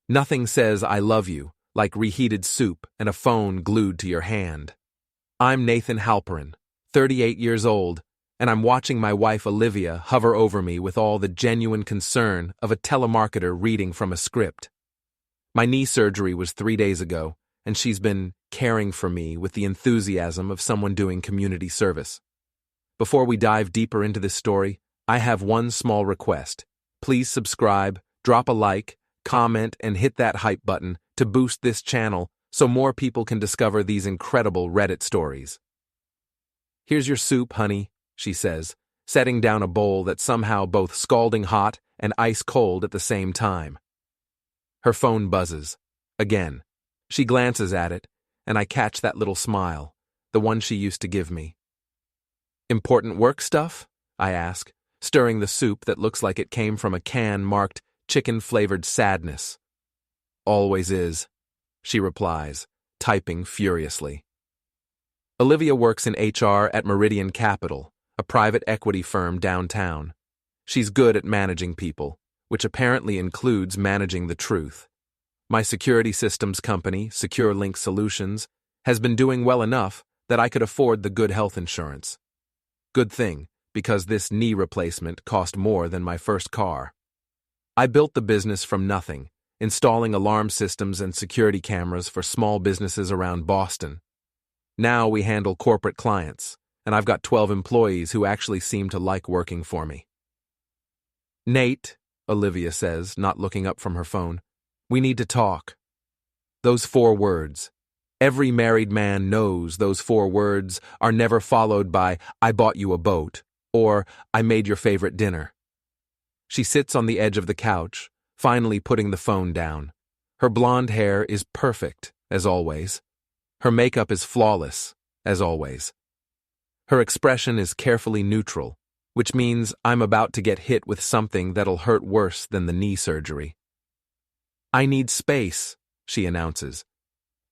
Nothing says I love you like reheated soup and a phone glued to your hand. I'm Nathan Halperin, 38 years old, and I'm watching my wife Olivia hover over me with all the genuine concern of a telemarketer reading from a script. My knee surgery was 3 days ago, and she's been caring for me with the enthusiasm of someone doing community service. Before we dive deeper into this story, I have one small request. Please subscribe, drop a like, comment, and hit that hype button to boost this channel so more people can discover these incredible Reddit stories. Here's your soup, honey, she says, setting down a bowl that's somehow both scalding hot and ice cold at the same time. Her phone buzzes. Again. She glances at it, and I catch that little smile, the one she used to give me. Important work stuff? I ask, stirring the soup that looks like it came from a can marked chicken-flavored sadness. Always is, she replies, typing furiously. Olivia works in HR at Meridian Capital, a private equity firm downtown. She's good at managing people, which apparently includes managing the truth. My security systems company, SecureLink Solutions, has been doing well enough that I could afford the good health insurance. Good thing, because this knee replacement cost more than my first car. I built the business from nothing, installing alarm systems and security cameras for small businesses around Boston. Now we handle corporate clients, and I've got 12 employees who actually seem to like working for me. Nate, Olivia says, not looking up from her phone, we need to talk. Those 4 words. Every married man knows those 4 words are never followed by, I bought you a boat, or I made your favorite dinner. She sits on the edge of the couch, finally putting the phone down. Her blonde hair is perfect, as always. Her makeup is flawless, as always. Her expression is carefully neutral, which means I'm about to get hit with something that'll hurt worse than the knee surgery. I need space, she announces.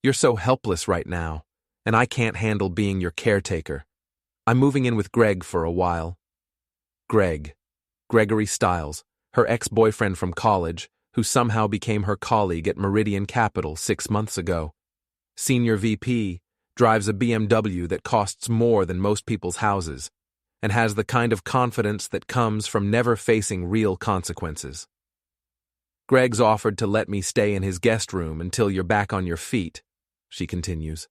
You're so helpless right now, and I can't handle being your caretaker. I'm moving in with Greg for a while. Gregory Stiles, her ex-boyfriend from college, who somehow became her colleague at Meridian Capital 6 months ago. Senior VP, drives a BMW that costs more than most people's houses, and has the kind of confidence that comes from never facing real consequences. Greg's offered to let me stay in his guest room until you're back on your feet, she continues.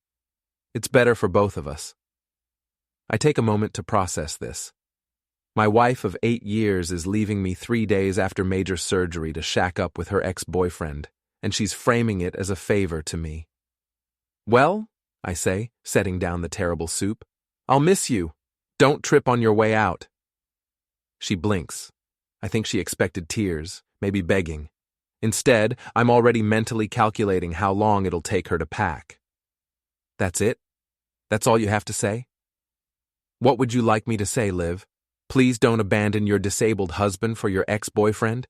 It's better for both of us. I take a moment to process this. My wife of 8 years is leaving me 3 days after major surgery to shack up with her ex-boyfriend, and she's framing it as a favor to me. Well, I say, setting down the terrible soup, I'll miss you. Don't trip on your way out. She blinks. I think she expected tears, maybe begging. Instead, I'm already mentally calculating how long it'll take her to pack. That's it? That's all you have to say? What would you like me to say, Liv? Please don't abandon your disabled husband for your ex-boyfriend?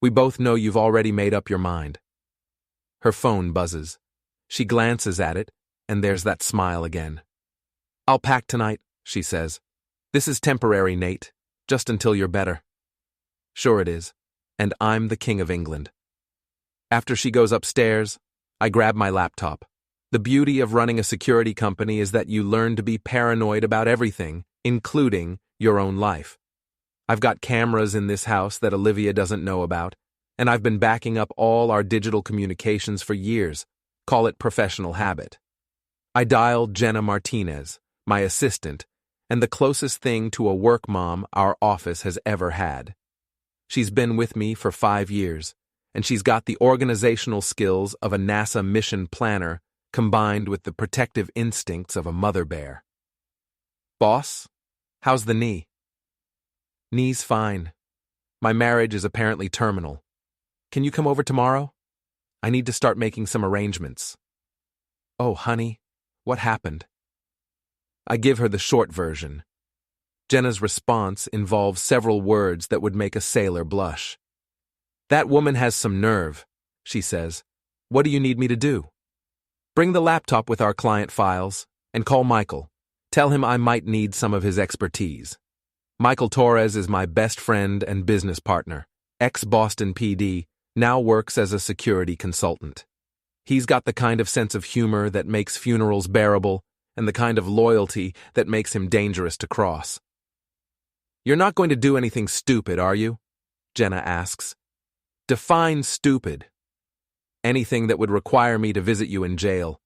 We both know you've already made up your mind. Her phone buzzes. She glances at it, and there's that smile again. I'll pack tonight, she says. This is temporary, Nate, just until you're better. Sure it is, and I'm the King of England. After she goes upstairs, I grab my laptop. The beauty of running a security company is that you learn to be paranoid about everything, including your own life. I've got cameras in this house that Olivia doesn't know about, and I've been backing up all our digital communications for years. Call it professional habit. I dialed Jenna Martinez, my assistant, and the closest thing to a work mom our office has ever had. She's been with me for 5 years, and she's got the organizational skills of a NASA mission planner combined with the protective instincts of a mother bear. Boss? How's the knee? Knee's fine. My marriage is apparently terminal. Can you come over tomorrow? I need to start making some arrangements. Oh, honey, what happened? I give her the short version. Jenna's response involves several words that would make a sailor blush. That woman has some nerve, she says. What do you need me to do? Bring the laptop with our client files and call Michael. Tell him I might need some of his expertise. Michael Torres is my best friend and business partner, ex-Boston PD, now works as a security consultant. He's got the kind of sense of humor that makes funerals bearable and the kind of loyalty that makes him dangerous to cross. "You're not going to do anything stupid, are you?" Jenna asks. "Define stupid." "Anything that would require me to visit you in jail."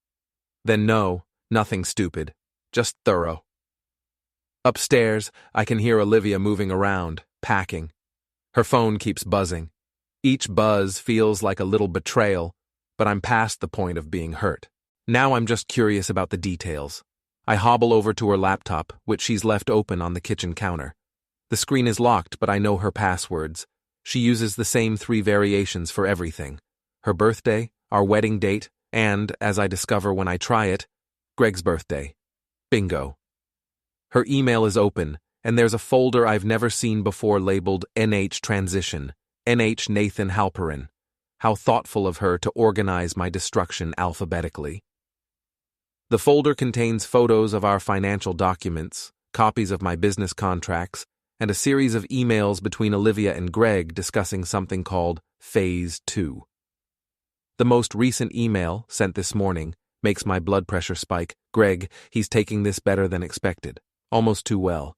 "Then no, nothing stupid, just thorough." Upstairs, I can hear Olivia moving around, packing. Her phone keeps buzzing. Each buzz feels like a little betrayal, but I'm past the point of being hurt. Now I'm just curious about the details. I hobble over to her laptop, which she's left open on the kitchen counter. The screen is locked, but I know her passwords. She uses the same 3 variations for everything: her birthday, our wedding date, and, as I discover when I try it, Greg's birthday. Bingo. Her email is open, and there's a folder I've never seen before labeled NH Transition, NH Nathan Halperin. How thoughtful of her to organize my destruction alphabetically. The folder contains photos of our financial documents, copies of my business contracts, and a series of emails between Olivia and Greg discussing something called Phase 2. The most recent email, sent this morning, makes my blood pressure spike. "Greg, he's taking this better than expected. Almost too well.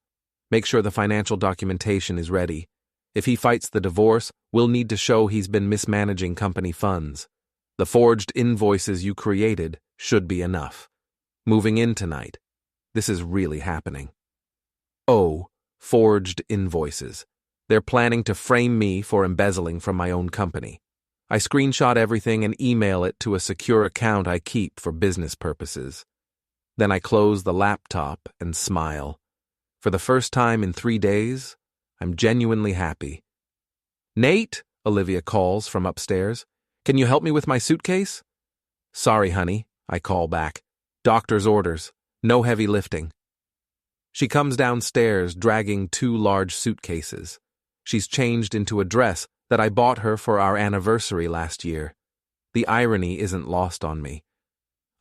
Make sure the financial documentation is ready. If he fights the divorce, we'll need to show he's been mismanaging company funds. The forged invoices you created should be enough. Moving in tonight. This is really happening." Oh, forged invoices. They're planning to frame me for embezzling from my own company. I screenshot everything and email it to a secure account I keep for business purposes. Then I close the laptop and smile. For the first time in 3 days, I'm genuinely happy. "Nate," Olivia calls from upstairs. "Can you help me with my suitcase?" "Sorry, honey," I call back. "Doctor's orders. No heavy lifting." She comes downstairs dragging 2 large suitcases. She's changed into a dress that I bought her for our anniversary last year. The irony isn't lost on me.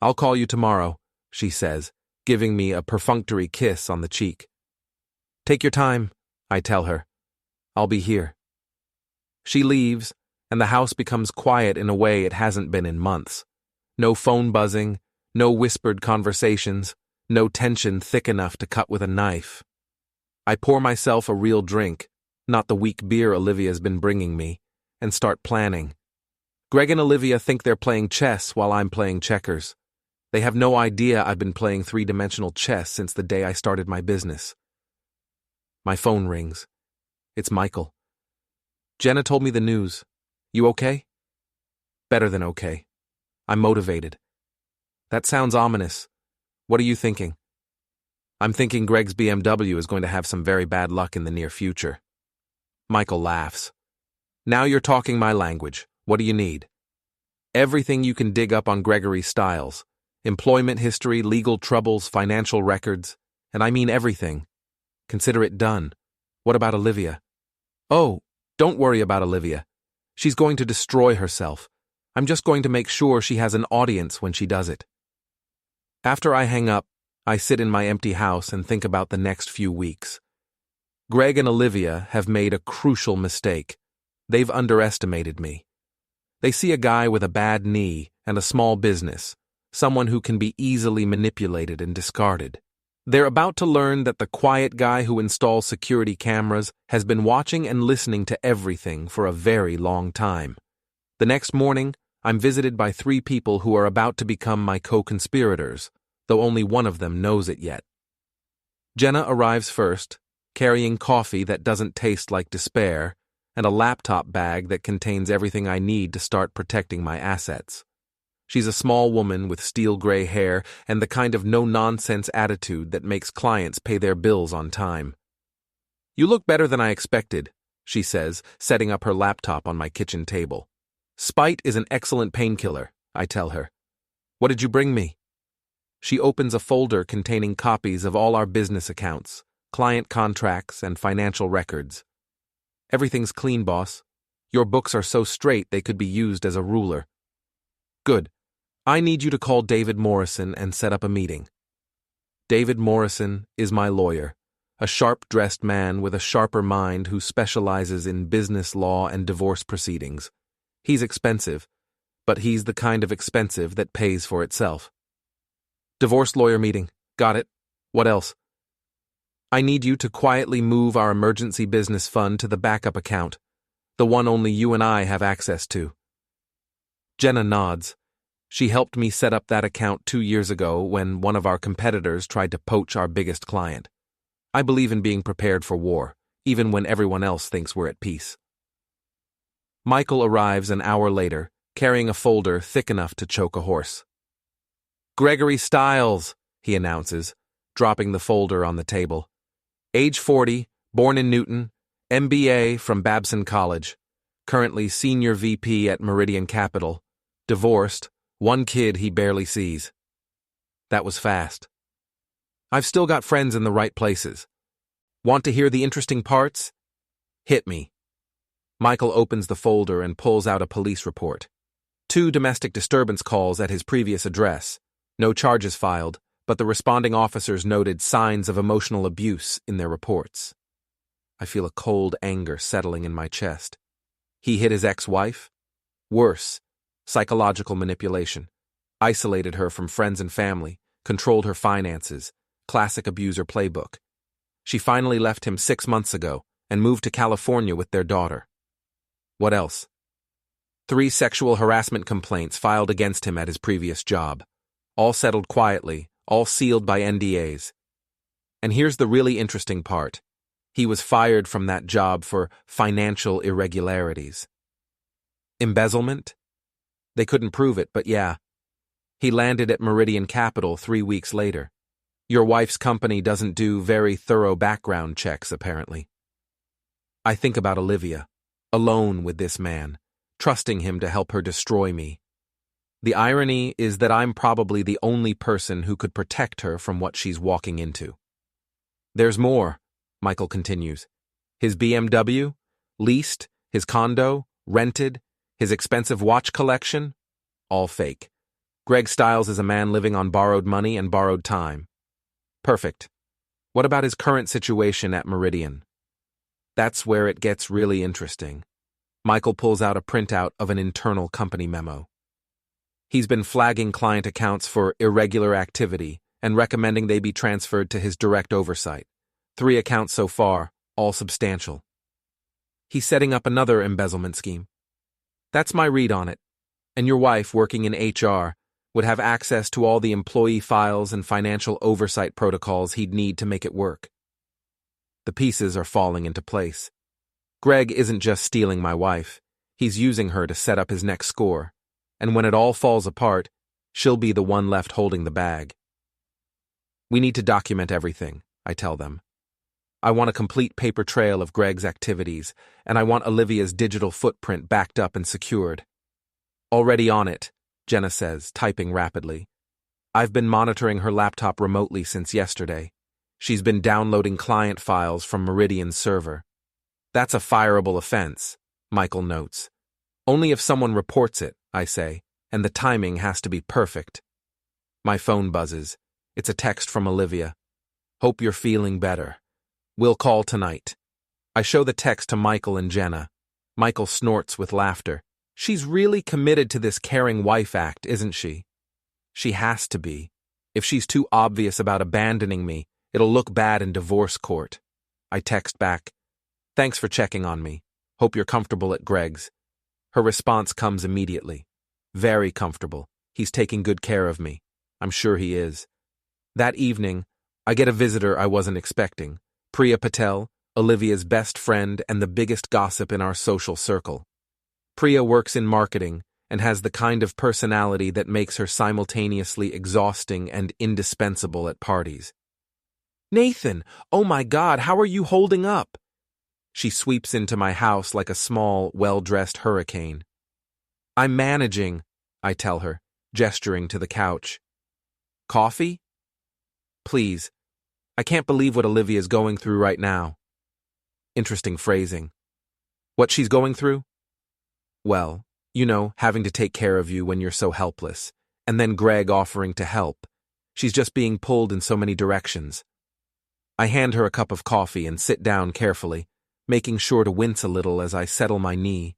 "I'll call you tomorrow," she says, giving me a perfunctory kiss on the cheek. "Take your time," I tell her. "I'll be here." She leaves, and the house becomes quiet in a way it hasn't been in months. No phone buzzing, no whispered conversations, no tension thick enough to cut with a knife. I pour myself a real drink, not the weak beer Olivia's been bringing me, and start planning. Greg and Olivia think they're playing chess while I'm playing checkers. They have no idea I've been playing 3-dimensional chess since the day I started my business. My phone rings. It's Michael. "Jenna told me the news. You okay?" "Better than okay. I'm motivated." "That sounds ominous. What are you thinking?" "I'm thinking Greg's BMW is going to have some very bad luck in the near future." Michael laughs. "Now you're talking my language. What do you need?" "Everything you can dig up on Gregory Stiles. Employment history, legal troubles, financial records. And I mean everything. Consider it done. What about Olivia?" "Oh, don't worry about Olivia. She's going to destroy herself. I'm just going to make sure she has an audience when she does it." After I hang up, I sit in my empty house and think about the next few weeks. Greg and Olivia have made a crucial mistake. They've underestimated me. They see a guy with a bad knee and a small business, someone who can be easily manipulated and discarded. They're about to learn that the quiet guy who installs security cameras has been watching and listening to everything for a very long time. The next morning, I'm visited by 3 people who are about to become my co-conspirators, though only one of them knows it yet. Jenna arrives first, carrying coffee that doesn't taste like despair, and a laptop bag that contains everything I need to start protecting my assets. She's a small woman with steel gray hair and the kind of no-nonsense attitude that makes clients pay their bills on time. "You look better than I expected," she says, setting up her laptop on my kitchen table. "Spite is an excellent painkiller," I tell her. "What did you bring me?" She opens a folder containing copies of all our business accounts, client contracts, and financial records. "Everything's clean, boss. Your books are so straight they could be used as a ruler." "Good. I need you to call David Morrison and set up a meeting." David Morrison is my lawyer, a sharp-dressed man with a sharper mind who specializes in business law and divorce proceedings. He's expensive, but he's the kind of expensive that pays for itself. Divorce lawyer meeting. Got it. What else? I need you to quietly move our emergency business fund to the backup account, the one only you and I have access to. Jenna nods. She helped me set up that account 2 years ago when one of our competitors tried to poach our biggest client. I believe in being prepared for war, even when everyone else thinks we're at peace. Michael arrives an hour later, carrying a folder thick enough to choke a horse. Gregory Stiles, he announces, dropping the folder on the table. Age 40, born in Newton, MBA from Babson College, currently senior VP at Meridian Capital, divorced, one kid he barely sees. That was fast. I've still got friends in the right places. Want to hear the interesting parts? Hit me. Michael opens the folder and pulls out a police report. 2 domestic disturbance calls at his previous address. No charges filed, but the responding officers noted signs of emotional abuse in their reports. I feel a cold anger settling in my chest. He hit his ex-wife? Worse, psychological manipulation. Isolated her from friends and family, controlled her finances, classic abuser playbook. She finally left him 6 months ago and moved to California with their daughter. What else? 3 sexual harassment complaints filed against him at his previous job. All settled quietly, all sealed by NDAs. And here's the really interesting part. He was fired from that job for financial irregularities. Embezzlement? They couldn't prove it, but yeah. He landed at Meridian Capital 3 weeks later. Your wife's company doesn't do very thorough background checks, apparently. I think about Olivia, alone with this man, trusting him to help her destroy me. The irony is that I'm probably the only person who could protect her from what she's walking into. There's more, Michael continues. His BMW, leased, his condo, rented, his expensive watch collection, all fake. Greg Stiles is a man living on borrowed money and borrowed time. Perfect. What about his current situation at Meridian? That's where it gets really interesting. Michael pulls out a printout of an internal company memo. He's been flagging client accounts for irregular activity and recommending they be transferred to his direct oversight. 3 accounts so far, all substantial. He's setting up another embezzlement scheme. That's my read on it. And your wife, working in HR, would have access to all the employee files and financial oversight protocols he'd need to make it work. The pieces are falling into place. Greg isn't just stealing my wife. He's using her to set up his next score. And when it all falls apart, she'll be the one left holding the bag. We need to document everything, I tell them. I want a complete paper trail of Greg's activities, and I want Olivia's digital footprint backed up and secured. Already on it, Jenna says, typing rapidly. I've been monitoring her laptop remotely since yesterday. She's been downloading client files from Meridian's server. That's a fireable offense, Michael notes. Only if someone reports it, I say, and the timing has to be perfect. My phone buzzes. It's a text from Olivia. Hope you're feeling better. We'll call tonight. I show the text to Michael and Jenna. Michael snorts with laughter. She's really committed to this caring wife act, isn't she? She has to be. If she's too obvious about abandoning me, it'll look bad in divorce court. I text back. Thanks for checking on me. Hope you're comfortable at Greg's. Her response comes immediately. Very comfortable. He's taking good care of me. I'm sure he is. That evening, I get a visitor I wasn't expecting. Priya Patel, Olivia's best friend and the biggest gossip in our social circle. Priya works in marketing and has the kind of personality that makes her simultaneously exhausting and indispensable at parties. Nathan, oh my God, how are you holding up? She sweeps into my house like a small, well-dressed hurricane. I'm managing, I tell her, gesturing to the couch. Coffee? Please. I can't believe what Olivia's going through right now. Interesting phrasing. What she's going through? Well, you know, having to take care of you when you're so helpless, and then Greg offering to help. She's just being pulled in so many directions. I hand her a cup of coffee and sit down carefully, making sure to wince a little as I settle my knee.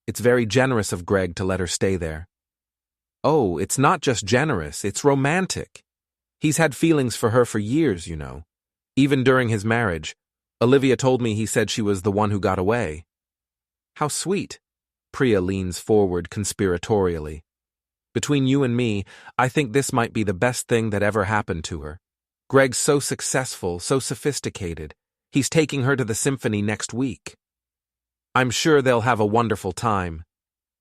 It's very generous of Greg to let her stay there. Oh, it's not just generous, it's romantic. He's had feelings for her for years, you know. Even during his marriage, Olivia told me he said she was the one who got away. How sweet. Priya leans forward conspiratorially. Between you and me, I think this might be the best thing that ever happened to her. Greg's so successful, so sophisticated. He's taking her to the symphony next week. I'm sure they'll have a wonderful time.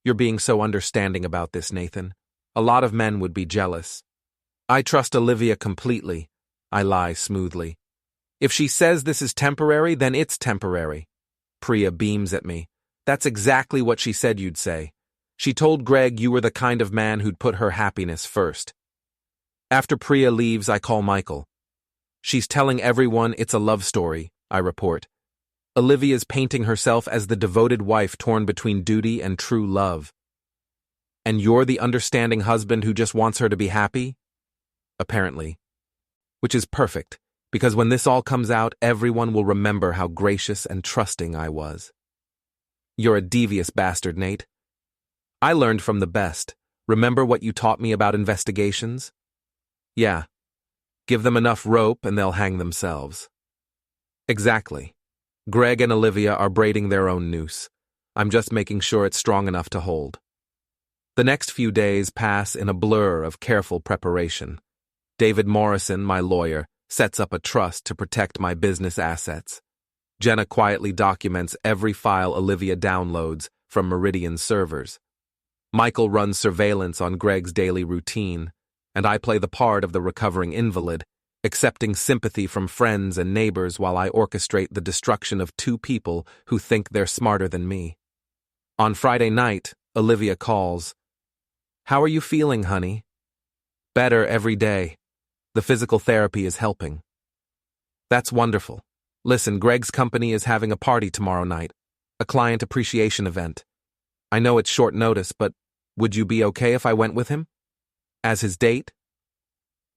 You're being so understanding about this, Nathan. A lot of men would be jealous. I trust Olivia completely. I lie smoothly. If she says this is temporary, then it's temporary. Priya beams at me. That's exactly what she said you'd say. She told Greg you were the kind of man who'd put her happiness first. After Priya leaves, I call Michael. She's telling everyone it's a love story, I report. Olivia's painting herself as the devoted wife torn between duty and true love. And you're the understanding husband who just wants her to be happy? Apparently. Which is perfect, because when this all comes out, everyone will remember how gracious and trusting I was. You're a devious bastard, Nate. I learned from the best. Remember what you taught me about investigations? Yeah. Give them enough rope and they'll hang themselves. Exactly. Greg and Olivia are braiding their own noose. I'm just making sure it's strong enough to hold. The next few days pass in a blur of careful preparation. David Morrison, my lawyer, sets up a trust to protect my business assets. Jenna quietly documents every file Olivia downloads from Meridian's servers. Michael runs surveillance on Greg's daily routine, and I play the part of the recovering invalid, accepting sympathy from friends and neighbors while I orchestrate the destruction of two people who think they're smarter than me. On Friday night, Olivia calls. How are you feeling, honey? Better every day. The physical therapy is helping. That's wonderful. Listen, Greg's company is having a party tomorrow night, a client appreciation event. I know it's short notice, but would you be okay if I went with him? As his date?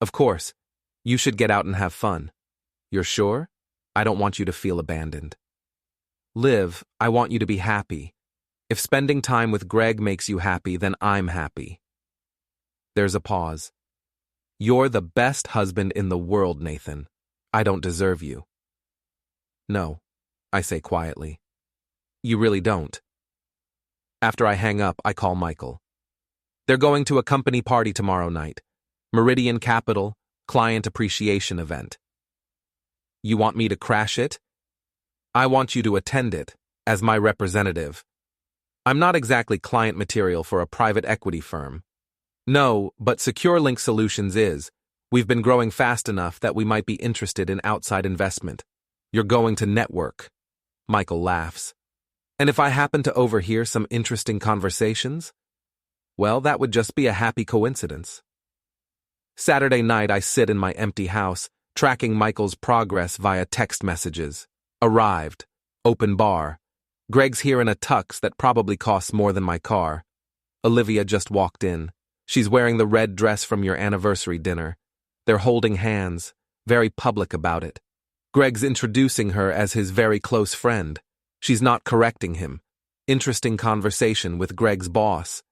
Of course. You should get out and have fun. You're sure? I don't want you to feel abandoned. Liv, I want you to be happy. If spending time with Greg makes you happy, then I'm happy. There's a pause. You're the best husband in the world, Nathan. I don't deserve you. No, I say quietly. You really don't. After I hang up, I call Michael. They're going to a company party tomorrow night. Meridian Capital, client appreciation event. You want me to crash it? I want you to attend it, as my representative. I'm not exactly client material for a private equity firm. No, but SecureLink Solutions is. We've been growing fast enough that we might be interested in outside investment. You're going to network. Michael laughs. And if I happen to overhear some interesting conversations? Well, that would just be a happy coincidence. Saturday night, I sit in my empty house, tracking Michael's progress via text messages. Arrived. Open bar. Greg's here in a tux that probably costs more than my car. Olivia just walked in. She's wearing the red dress from your anniversary dinner. They're holding hands, very public about it. Greg's introducing her as his very close friend. She's not correcting him. Interesting conversation with Greg's boss.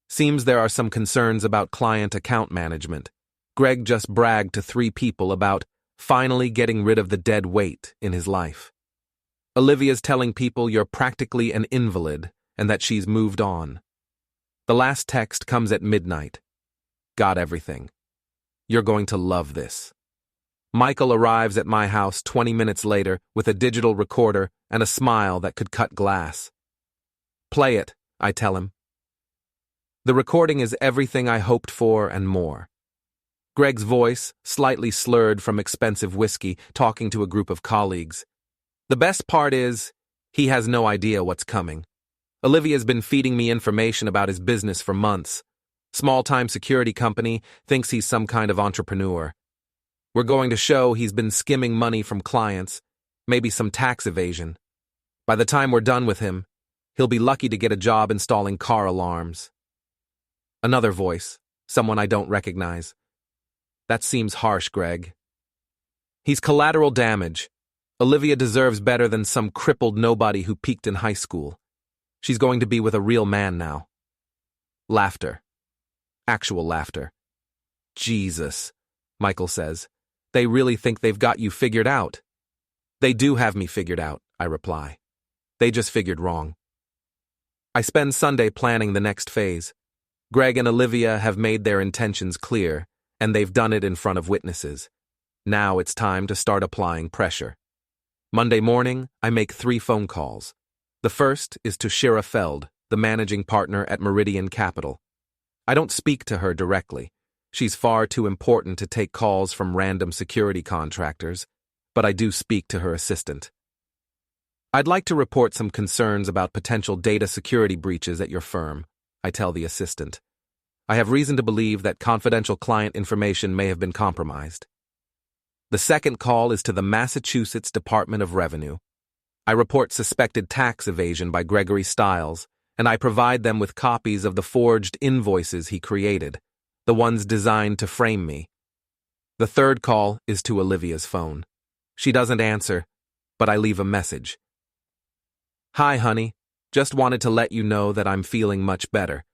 Seems there are some concerns about client account management. Greg just bragged to 3 people about finally getting rid of the dead weight in his life. Olivia's telling people you're practically an invalid and that she's moved on. The last text comes at midnight. Got everything. You're going to love this. Michael arrives at my house 20 minutes later with a digital recorder and a smile that could cut glass. Play it, I tell him. The recording is everything I hoped for and more. Greg's voice, slightly slurred from expensive whiskey, talking to a group of colleagues. The best part is, he has no idea what's coming. Olivia's been feeding me information about his business for months. Small-time security company, thinks he's some kind of entrepreneur. We're going to show he's been skimming money from clients, maybe some tax evasion. By the time we're done with him, he'll be lucky to get a job installing car alarms. Another voice, someone I don't recognize. That seems harsh, Greg. He's collateral damage. Olivia deserves better than some crippled nobody who peaked in high school. She's going to be with a real man now. Laughter. Actual laughter. Jesus, Michael says. They really think they've got you figured out. They do have me figured out, I reply. They just figured wrong. I spend Sunday planning the next phase. Greg and Olivia have made their intentions clear, and they've done it in front of witnesses. Now it's time to start applying pressure. Monday morning, I make 3 phone calls. The first is to Shira Feld, the managing partner at Meridian Capital. I don't speak to her directly. She's far too important to take calls from random security contractors, but I do speak to her assistant. I'd like to report some concerns about potential data security breaches at your firm, I tell the assistant. I have reason to believe that confidential client information may have been compromised. The second call is to the Massachusetts Department of Revenue. I report suspected tax evasion by Gregory Stiles, and I provide them with copies of the forged invoices he created, the ones designed to frame me. The third call is to Olivia's phone. She doesn't answer, but I leave a message. Hi, honey. Just wanted to let you know that I'm feeling much better.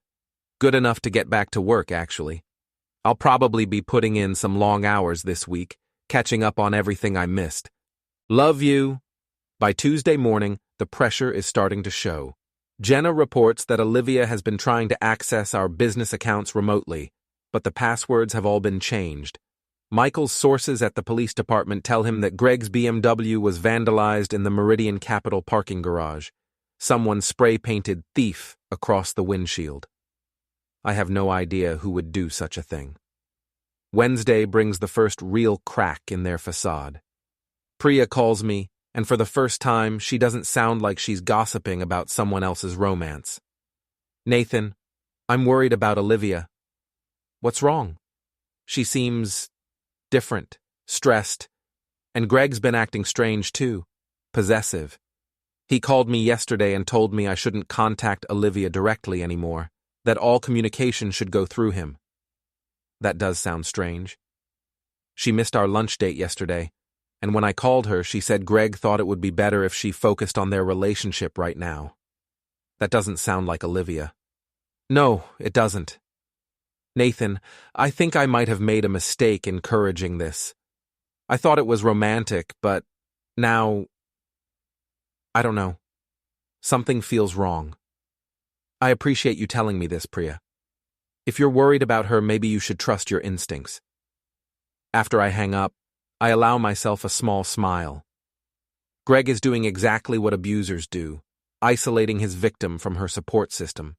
Good enough to get back to work, actually. I'll probably be putting in some long hours this week, catching up on everything I missed. Love you. By Tuesday morning, the pressure is starting to show. Jenna reports that Olivia has been trying to access our business accounts remotely, but the passwords have all been changed. Michael's sources at the police department tell him that Greg's BMW was vandalized in the Meridian Capital parking garage. Someone spray-painted thief across the windshield. I have no idea who would do such a thing. Wednesday brings the first real crack in their facade. Priya calls me, and for the first time, she doesn't sound like she's gossiping about someone else's romance. Nathan, I'm worried about Olivia. What's wrong? She seems different, stressed, and Greg's been acting strange too, possessive. He called me yesterday and told me I shouldn't contact Olivia directly anymore, that all communication should go through him. That does sound strange. She missed our lunch date yesterday, and when I called her, she said Greg thought it would be better if she focused on their relationship right now. That doesn't sound like Olivia. No, it doesn't. Nathan, I think I might have made a mistake encouraging this. I thought it was romantic, but now, I don't know. Something feels wrong. I appreciate you telling me this, Priya. If you're worried about her, maybe you should trust your instincts. After I hang up, I allow myself a small smile. Greg is doing exactly what abusers do, isolating his victim from her support system.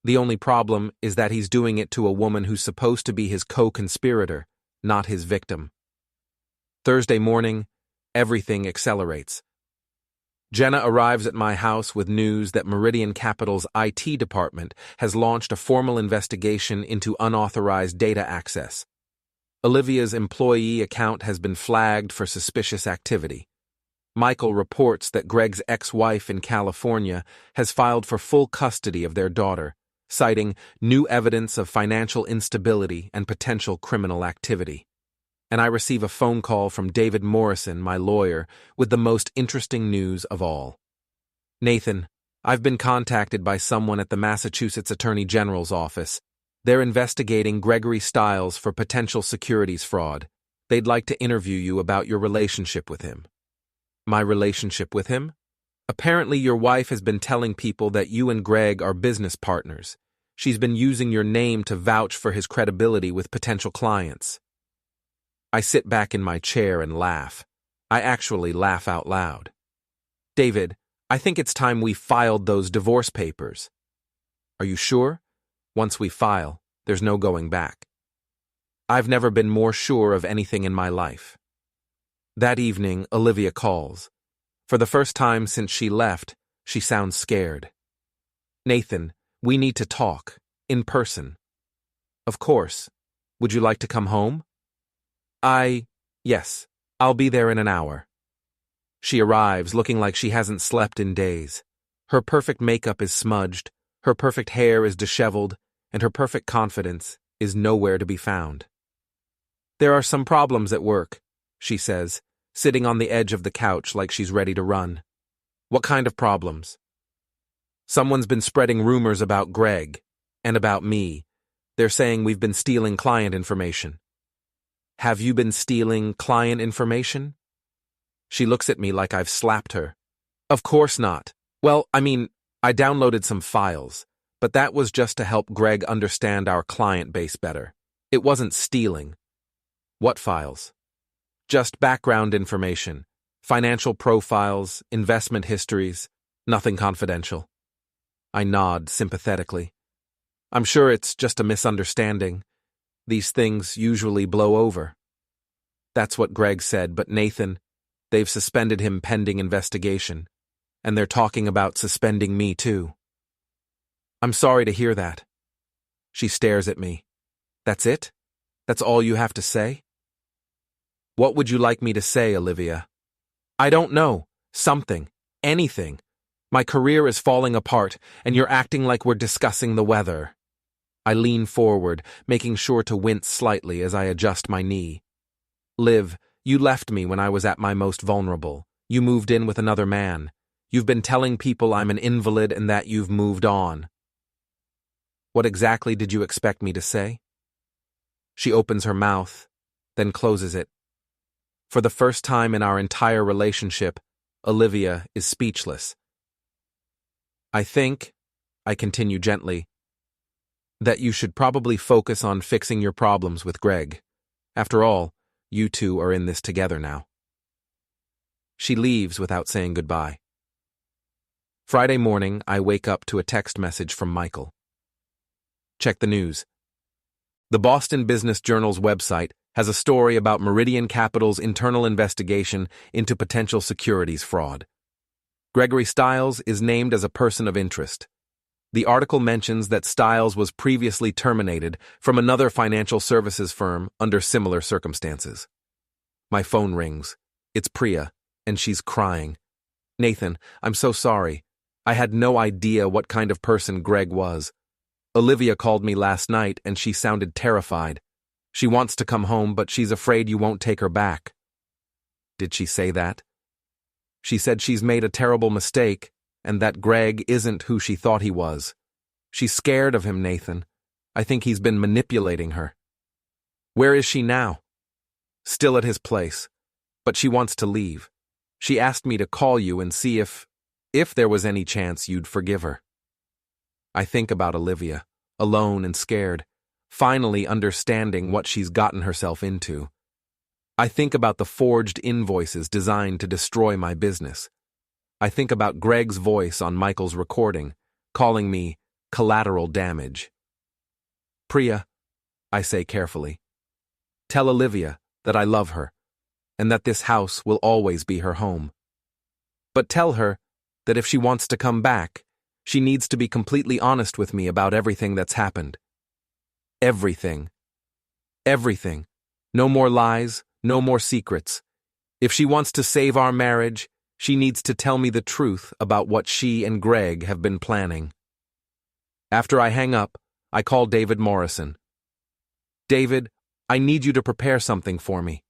The only problem is that he's doing it to a woman who's supposed to be his co-conspirator, not his victim. Thursday morning, everything accelerates. Jenna arrives at my house with news that Meridian Capital's IT department has launched a formal investigation into unauthorized data access. Olivia's employee account has been flagged for suspicious activity. Michael reports that Greg's ex-wife in California has filed for full custody of their daughter, citing new evidence of financial instability and potential criminal activity. And I receive a phone call from David Morrison, my lawyer, with the most interesting news of all. Nathan, I've been contacted by someone at the Massachusetts Attorney General's office. They're investigating Gregory Stiles for potential securities fraud. They'd like to interview you about your relationship with him. My relationship with him? Apparently your wife has been telling people that you and Greg are business partners. She's been using your name to vouch for his credibility with potential clients. I sit back in my chair and laugh. I actually laugh out loud. David, I think it's time we filed those divorce papers. Are you sure? Once we file, there's no going back. I've never been more sure of anything in my life. That evening, Olivia calls. For the first time since she left, she sounds scared. Nathan, we need to talk, in person. Of course. Would you like to come home? Yes, I'll be there in an hour. She arrives looking like she hasn't slept in days. Her perfect makeup is smudged, her perfect hair is disheveled, and her perfect confidence is nowhere to be found. There are some problems at work, she says, sitting on the edge of the couch like she's ready to run. What kind of problems? Someone's been spreading rumors about Greg and about me. They're saying we've been stealing client information. Have you been stealing client information? She looks at me like I've slapped her. Of course not. Well, I downloaded some files, but that was just to help Greg understand our client base better. It wasn't stealing. What files? Just background information, financial profiles, investment histories, nothing confidential. I nod sympathetically. I'm sure it's just a misunderstanding. These things usually blow over. That's what Greg said, but Nathan, they've suspended him pending investigation, and they're talking about suspending me too. I'm sorry to hear that. She stares at me. That's it? That's all you have to say? What would you like me to say, Olivia? I don't know. Something. Anything. My career is falling apart, and you're acting like we're discussing the weather. I lean forward, making sure to wince slightly as I adjust my knee. Liv, you left me when I was at my most vulnerable. You moved in with another man. You've been telling people I'm an invalid and that you've moved on. What exactly did you expect me to say? She opens her mouth, then closes it. For the first time in our entire relationship, Olivia is speechless. I think, I continue gently, that you should probably focus on fixing your problems with Greg. After all, you two are in this together now. She leaves without saying goodbye. Friday morning, I wake up to a text message from Michael. Check the news. The Boston Business Journal's website has a story about Meridian Capital's internal investigation into potential securities fraud. Gregory Stiles is named as a person of interest. The article mentions that Stiles was previously terminated from another financial services firm under similar circumstances. My phone rings. It's Priya, and she's crying. Nathan, I'm so sorry. I had no idea what kind of person Greg was. Olivia called me last night, and she sounded terrified. She wants to come home, but she's afraid you won't take her back. Did she say that? She said she's made a terrible mistake, and that Greg isn't who she thought he was. She's scared of him, Nathan. I think he's been manipulating her. Where is she now? Still at his place, but she wants to leave. She asked me to call you and see if there was any chance you'd forgive her. I think about Olivia, alone and scared, finally understanding what she's gotten herself into. I think about the forged invoices designed to destroy my business. I think about Greg's voice on Michael's recording, calling me collateral damage. Priya, I say carefully, tell Olivia that I love her, and that this house will always be her home. But tell her that if she wants to come back, she needs to be completely honest with me about everything that's happened. Everything. Everything. No more lies, no more secrets. If she wants to save our marriage, she needs to tell me the truth about what she and Greg have been planning. After I hang up, I call David Morrison. David, I need you to prepare something for me.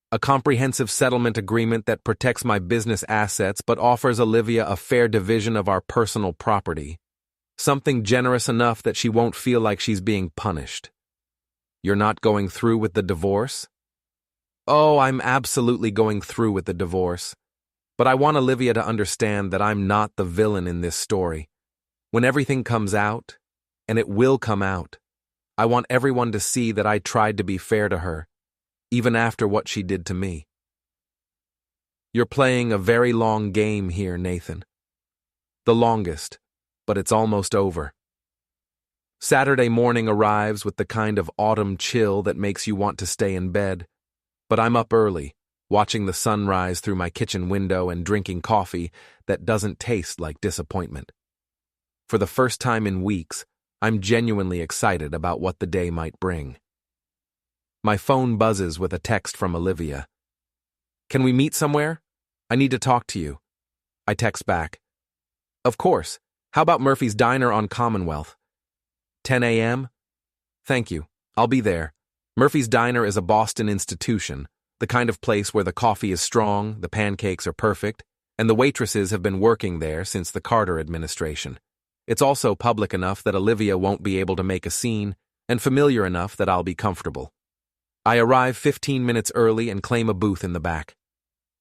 A comprehensive settlement agreement that protects my business assets but offers Olivia a fair division of our personal property. Something generous enough that she won't feel like she's being punished. You're not going through with the divorce? Oh, I'm absolutely going through with the divorce. But I want Olivia to understand that I'm not the villain in this story. When everything comes out, and it will come out, I want everyone to see that I tried to be fair to her, even after what she did to me. You're playing a very long game here, Nathan. The longest, but it's almost over. Saturday morning arrives with the kind of autumn chill that makes you want to stay in bed, but I'm up early, watching the sun rise through my kitchen window and drinking coffee that doesn't taste like disappointment. For the first time in weeks, I'm genuinely excited about what the day might bring. My phone buzzes with a text from Olivia. Can we meet somewhere? I need to talk to you. I text back. Of course. How about Murphy's Diner on Commonwealth? 10 a.m.? Thank you. I'll be there. Murphy's Diner is a Boston institution, the kind of place where the coffee is strong, the pancakes are perfect, and the waitresses have been working there since the Carter administration. It's also public enough that Olivia won't be able to make a scene, and familiar enough that I'll be comfortable. I arrive 15 minutes early and claim a booth in the back.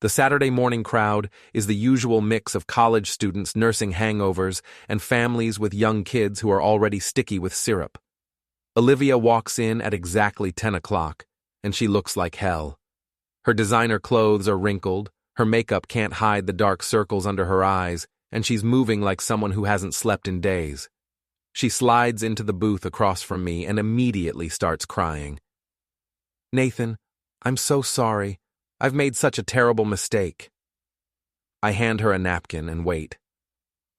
The Saturday morning crowd is the usual mix of college students nursing hangovers and families with young kids who are already sticky with syrup. Olivia walks in at exactly 10 o'clock, and she looks like hell. Her designer clothes are wrinkled, her makeup can't hide the dark circles under her eyes, and she's moving like someone who hasn't slept in days. She slides into the booth across from me and immediately starts crying. "Nathan, I'm so sorry. I've made such a terrible mistake." I hand her a napkin and wait.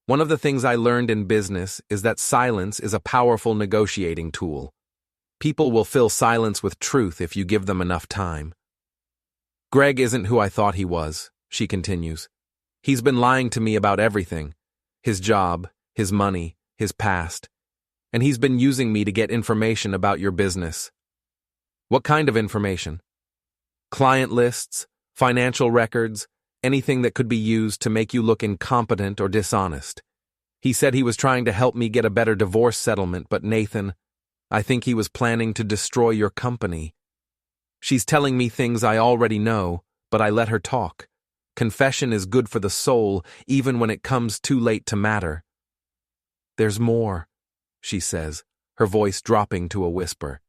One of the things I learned in business is that silence is a powerful negotiating tool. People will fill silence with truth if you give them enough time. "Greg isn't who I thought he was," she continues. "He's been lying to me about everything. His job, his money, his past. And he's been using me to get information about your business." "What kind of information?" "Client lists, financial records, anything that could be used to make you look incompetent or dishonest. He said he was trying to help me get a better divorce settlement, but Nathan, I think he was planning to destroy your company. She's telling me things I already know, but I let her talk. Confession is good for the soul, even when it comes too late to matter." "There's more," she says, her voice dropping to a whisper.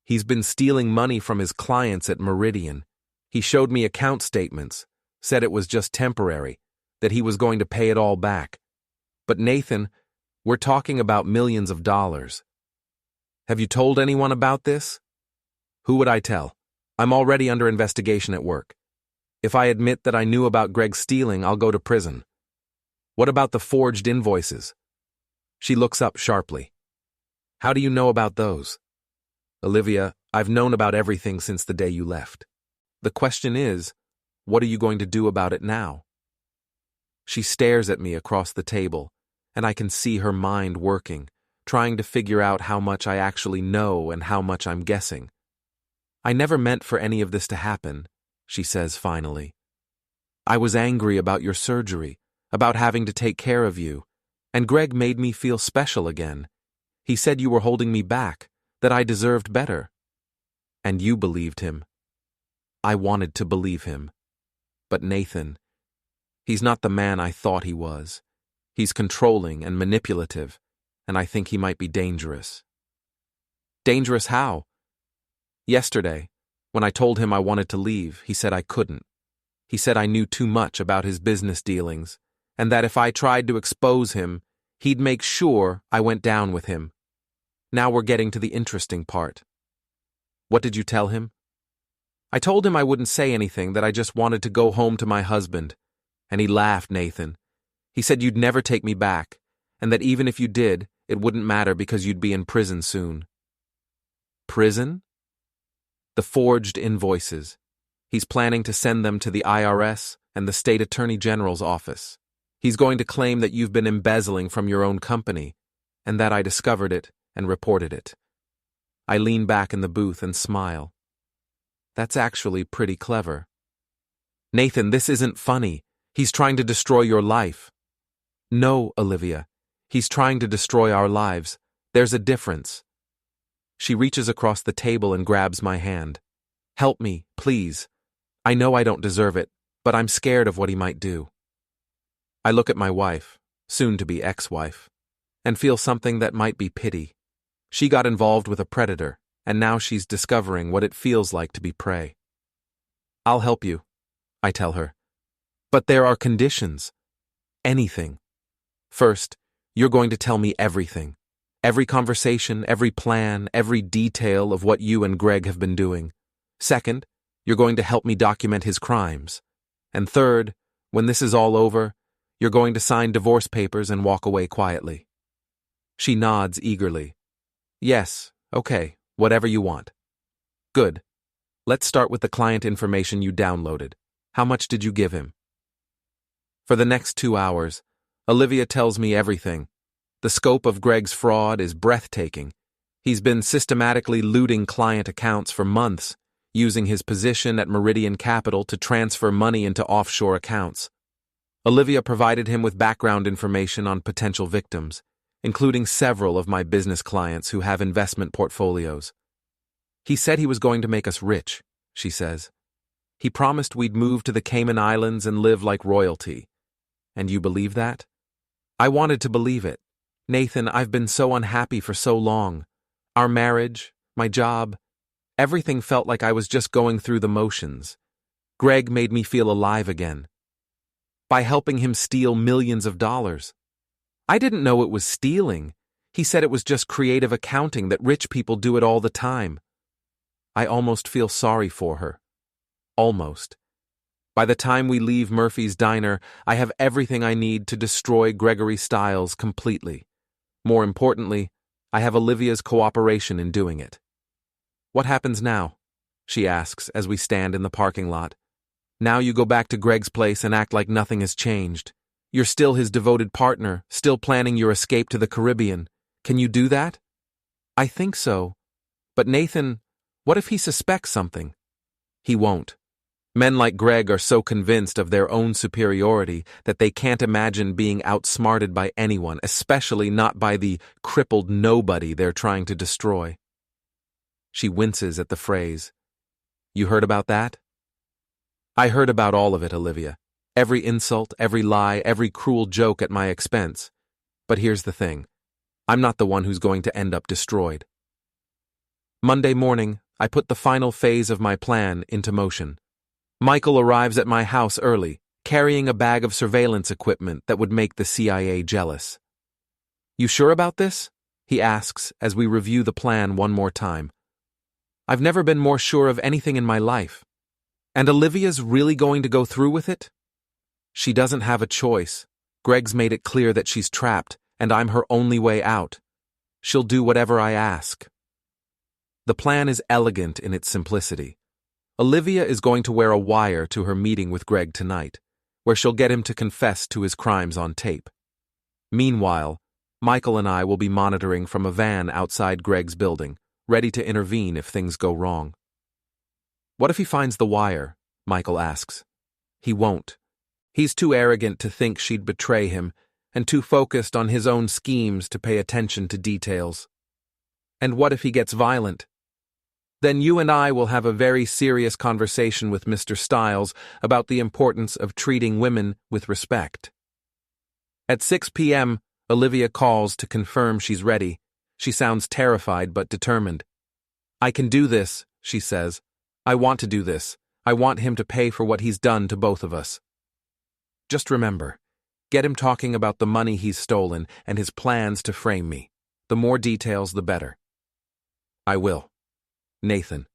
"He's been stealing money from his clients at Meridian. He showed me account statements, said it was just temporary, that he was going to pay it all back. But Nathan, we're talking about millions of dollars. Have you told anyone about this?" "Who would I tell? I'm already under investigation at work. If I admit that I knew about Greg stealing, I'll go to prison." "What about the forged invoices?" She looks up sharply. "How do you know about those?" "Olivia, I've known about everything since the day you left. The question is, what are you going to do about it now?" She stares at me across the table, and I can see her mind working, trying to figure out how much I actually know and how much I'm guessing. "I never meant for any of this to happen," she says finally. "I was angry about your surgery, about having to take care of you, and Greg made me feel special again. He said you were holding me back, that I deserved better. And you believed him." I wanted to believe him. But Nathan, he's not the man I thought he was. He's controlling and manipulative, and I think he might be dangerous. "Dangerous how?" "Yesterday, when I told him I wanted to leave, he said I couldn't. He said I knew too much about his business dealings, and that if I tried to expose him, he'd make sure I went down with him. Now we're getting to the interesting part." "What did you tell him?" "I told him I wouldn't say anything, that I just wanted to go home to my husband. And he laughed, Nathan. He said you'd never take me back, and that even if you did, it wouldn't matter because you'd be in prison soon." "Prison?" "The forged invoices. He's planning to send them to the IRS and the State Attorney General's office. He's going to claim that you've been embezzling from your own company, and that I discovered it and reported it." I lean back in the booth and smile. "That's actually pretty clever." "Nathan, this isn't funny. He's trying to destroy your life." "No, Olivia. He's trying to destroy our lives. There's a difference." She reaches across the table and grabs my hand. "Help me, please. I know I don't deserve it, but I'm scared of what he might do." I look at my wife, soon-to-be ex-wife, and feel something that might be pity. She got involved with a predator, and now she's discovering what it feels like to be prey. "I'll help you," I tell her. "But there are conditions. Anything. First, you're going to tell me everything. Every conversation, every plan, every detail of what you and Greg have been doing. Second, you're going to help me document his crimes. And third, when this is all over, you're going to sign divorce papers and walk away quietly." She nods eagerly. "Yes, okay, whatever you want." "Good. Let's start with the client information you downloaded. How much did you give him?" For the next 2 hours, Olivia tells me everything. The scope of Greg's fraud is breathtaking. He's been systematically looting client accounts for months, using his position at Meridian Capital to transfer money into offshore accounts. Olivia provided him with background information on potential victims. including several of my business clients who have investment portfolios. He said he was going to make us rich, she says. He promised we'd move to the Cayman Islands and live like royalty. And you believe that? I wanted to believe it. Nathan, I've been so unhappy for so long. Our marriage, my job, everything felt like I was just going through the motions. Greg made me feel alive again. By helping him steal millions of dollars. I didn't know it was stealing. He said it was just creative accounting, that rich people do it all the time. I almost feel sorry for her. Almost. By the time we leave Murphy's Diner, I have everything I need to destroy Gregory Stiles completely. More importantly, I have Olivia's cooperation in doing it. What happens now? She asks as we stand in the parking lot. Now you go back to Greg's place and act like nothing has changed. You're still his devoted partner, still planning your escape to the Caribbean. Can you do that? I think so. But Nathan, what if he suspects something? He won't. Men like Greg are so convinced of their own superiority that they can't imagine being outsmarted by anyone, especially not by the crippled nobody they're trying to destroy. She winces at the phrase. You heard about that? I heard about all of it, Olivia. Every insult, every lie, every cruel joke at my expense. But here's the thing. I'm not the one who's going to end up destroyed. Monday morning, I put the final phase of my plan into motion. Michael arrives at my house early, carrying a bag of surveillance equipment that would make the CIA jealous. You sure about this? He asks as we review the plan one more time. I've never been more sure of anything in my life. And Olivia's really going to go through with it? She doesn't have a choice. Greg's made it clear that she's trapped, and I'm her only way out. She'll do whatever I ask. The plan is elegant in its simplicity. Olivia is going to wear a wire to her meeting with Greg tonight, where she'll get him to confess to his crimes on tape. Meanwhile, Michael and I will be monitoring from a van outside Greg's building, ready to intervene if things go wrong. What if he finds the wire? Michael asks. He won't. He's too arrogant to think she'd betray him, and too focused on his own schemes to pay attention to details. And what if he gets violent? Then you and I will have a very serious conversation with Mr. Stiles about the importance of treating women with respect. At 6 p.m., Olivia calls to confirm she's ready. She sounds terrified but determined. I can do this, she says. I want to do this. I want him to pay for what he's done to both of us. Just remember, get him talking about the money he's stolen and his plans to frame me. The more details, the better. I will. Nathan.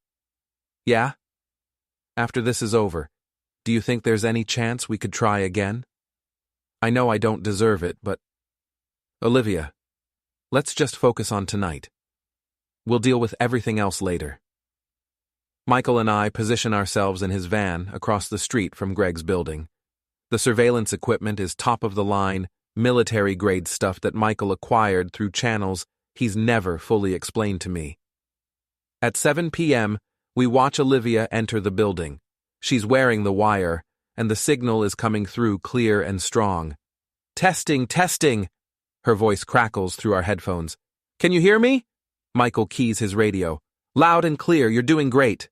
Yeah? After this is over, do you think there's any chance we could try again? I know I don't deserve it, but... Olivia, let's just focus on tonight. We'll deal with everything else later. Michael and I position ourselves in his van across the street from Greg's building. The surveillance equipment is top-of-the-line, military-grade stuff that Michael acquired through channels he's never fully explained to me. At 7 p.m., we watch Olivia enter the building. She's wearing the wire, and the signal is coming through clear and strong. Testing, testing! Her voice crackles through our headphones. Can you hear me? Michael keys his radio. Loud and clear, you're doing great.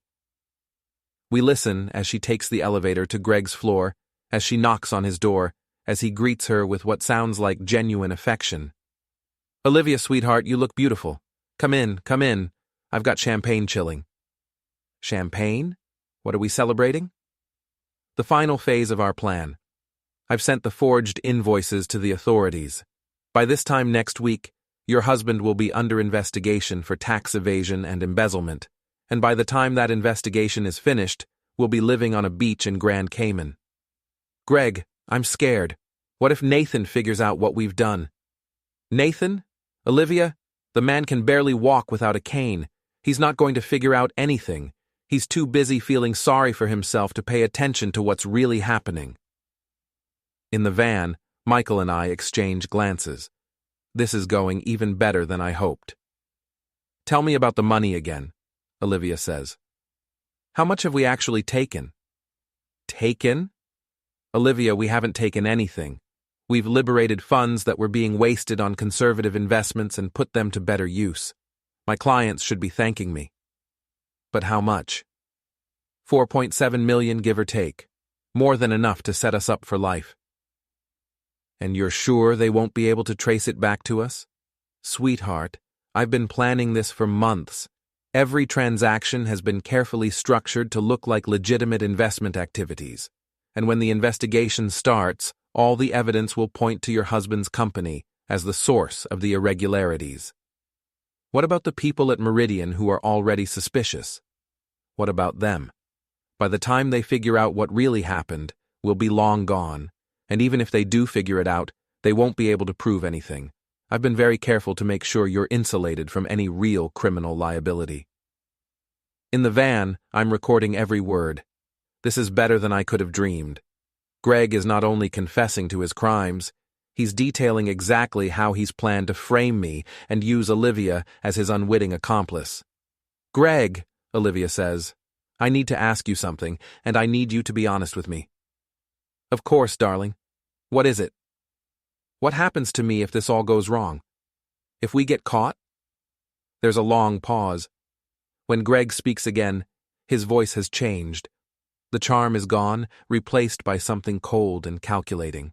We listen as she takes the elevator to Greg's floor, as she knocks on his door, as he greets her with what sounds like genuine affection. Olivia, sweetheart, you look beautiful. Come in, come in. I've got champagne chilling. Champagne? What are we celebrating? The final phase of our plan. I've sent the forged invoices to the authorities. By this time next week, your husband will be under investigation for tax evasion and embezzlement, and by the time that investigation is finished, we'll be living on a beach in Grand Cayman. Greg, I'm scared. What if Nathan figures out what we've done? Nathan? Olivia? The man can barely walk without a cane. He's not going to figure out anything. He's too busy feeling sorry for himself to pay attention to what's really happening. In the van, Michael and I exchange glances. This is going even better than I hoped. Tell me about the money again, Olivia says. How much have we actually taken? Taken? Olivia, we haven't taken anything. We've liberated funds that were being wasted on conservative investments and put them to better use. My clients should be thanking me. But how much? 4.7 million, give or take. More than enough to set us up for life. And you're sure they won't be able to trace it back to us? Sweetheart, I've been planning this for months. Every transaction has been carefully structured to look like legitimate investment activities. And when the investigation starts, all the evidence will point to your husband's company as the source of the irregularities. What about the people at Meridian who are already suspicious? What about them? By the time they figure out what really happened, we'll be long gone, and even if they do figure it out, they won't be able to prove anything. I've been very careful to make sure you're insulated from any real criminal liability. In the van, I'm recording every word. This is better than I could have dreamed. Greg is not only confessing to his crimes, he's detailing exactly how he's planned to frame me and use Olivia as his unwitting accomplice. Greg, Olivia says, I need to ask you something, and I need you to be honest with me. Of course, darling. What is it? What happens to me if this all goes wrong? If we get caught? There's a long pause. When Greg speaks again, his voice has changed. The charm is gone, replaced by something cold and calculating.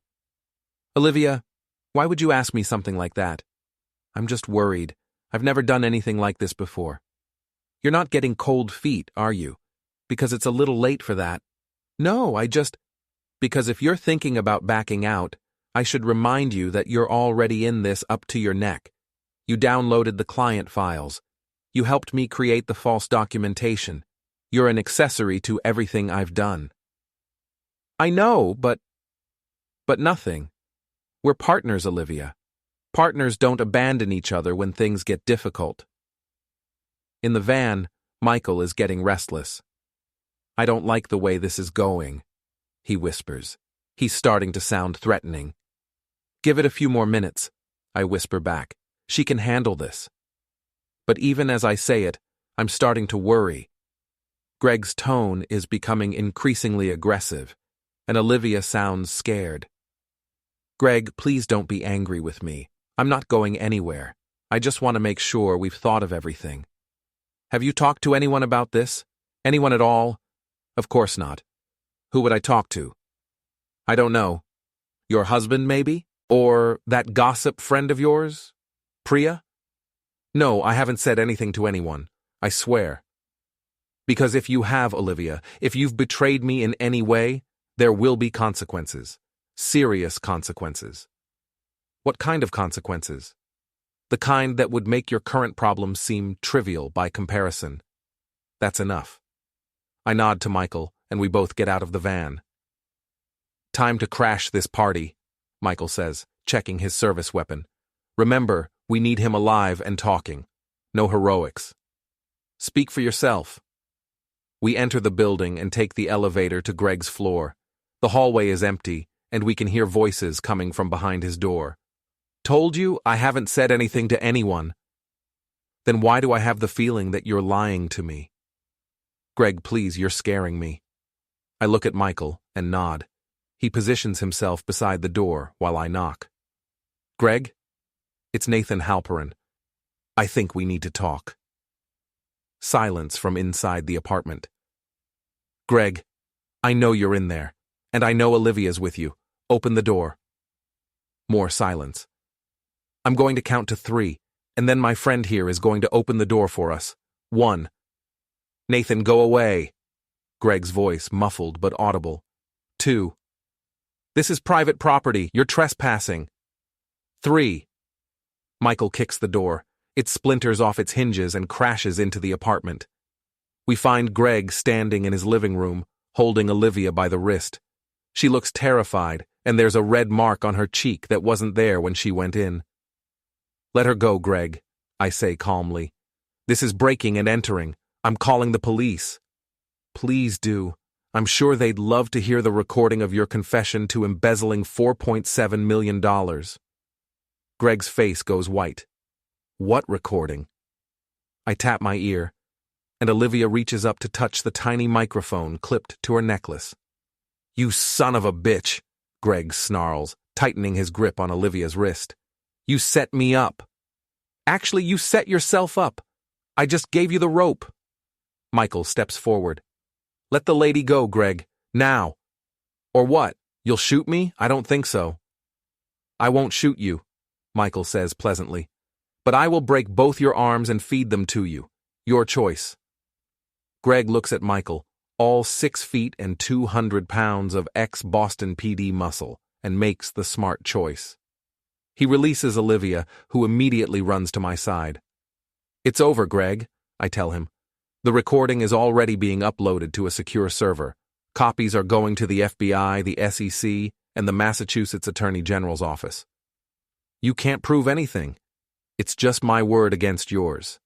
Olivia, why would you ask me something like that? I'm just worried. I've never done anything like this before. You're not getting cold feet, are you? Because it's a little late for that. No, because if you're thinking about backing out, I should remind you that you're already in this up to your neck. You downloaded the client files. You helped me create the false documentation. You're an accessory to everything I've done. I know, but nothing. We're partners, Olivia. Partners don't abandon each other when things get difficult. In the van, Michael is getting restless. I don't like the way this is going, he whispers. He's starting to sound threatening. Give it a few more minutes, I whisper back. She can handle this. But even as I say it, I'm starting to worry. Greg's tone is becoming increasingly aggressive, and Olivia sounds scared. Greg, please don't be angry with me. I'm not going anywhere. I just want to make sure we've thought of everything. Have you talked to anyone about this? Anyone at all? Of course not. Who would I talk to? I don't know. Your husband, maybe? Or that gossip friend of yours? Priya? No, I haven't said anything to anyone. I swear. Because if you have, Olivia, if you've betrayed me in any way, there will be consequences. Serious consequences. What kind of consequences? The kind that would make your current problems seem trivial by comparison. That's enough. I nod to Michael, and we both get out of the van. Time to crash this party, Michael says, checking his service weapon. Remember, we need him alive and talking. No heroics. Speak for yourself. We enter the building and take the elevator to Greg's floor. The hallway is empty, and we can hear voices coming from behind his door. Told you I haven't said anything to anyone. Then why do I have the feeling that you're lying to me? Greg, please, you're scaring me. I look at Michael and nod. He positions himself beside the door while I knock. Greg? It's Nathan Halperin. I think we need to talk. Silence from inside the apartment. Greg, I know you're in there, and I know Olivia's with you. Open the door. More silence. I'm going to count to 3, and then my friend here is going to open the door for us. 1. Nathan, go away. Greg's voice muffled but audible. 2. This is private property. You're trespassing. 3. Michael kicks the door. It splinters off its hinges and crashes into the apartment. We find Greg standing in his living room, holding Olivia by the wrist. She looks terrified, and there's a red mark on her cheek that wasn't there when she went in. Let her go, Greg, I say calmly. This is breaking and entering. I'm calling the police. Please do. I'm sure they'd love to hear the recording of your confession to embezzling $4.7 million. Greg's face goes white. What recording? I tap my ear, and Olivia reaches up to touch the tiny microphone clipped to her necklace. You son of a bitch, Greg snarls, tightening his grip on Olivia's wrist. You set me up. Actually, you set yourself up. I just gave you the rope. Michael steps forward. Let the lady go, Greg. Now. Or what? You'll shoot me? I don't think so. I won't shoot you, Michael says pleasantly. But I will break both your arms and feed them to you. Your choice. Greg looks at Michael, all 6 feet and 200 pounds of ex-Boston PD muscle, and makes the smart choice. He releases Olivia, who immediately runs to my side. It's over, Greg, I tell him. The recording is already being uploaded to a secure server. Copies are going to the FBI, the SEC, and the Massachusetts Attorney General's office. You can't prove anything. It's just my word against yours.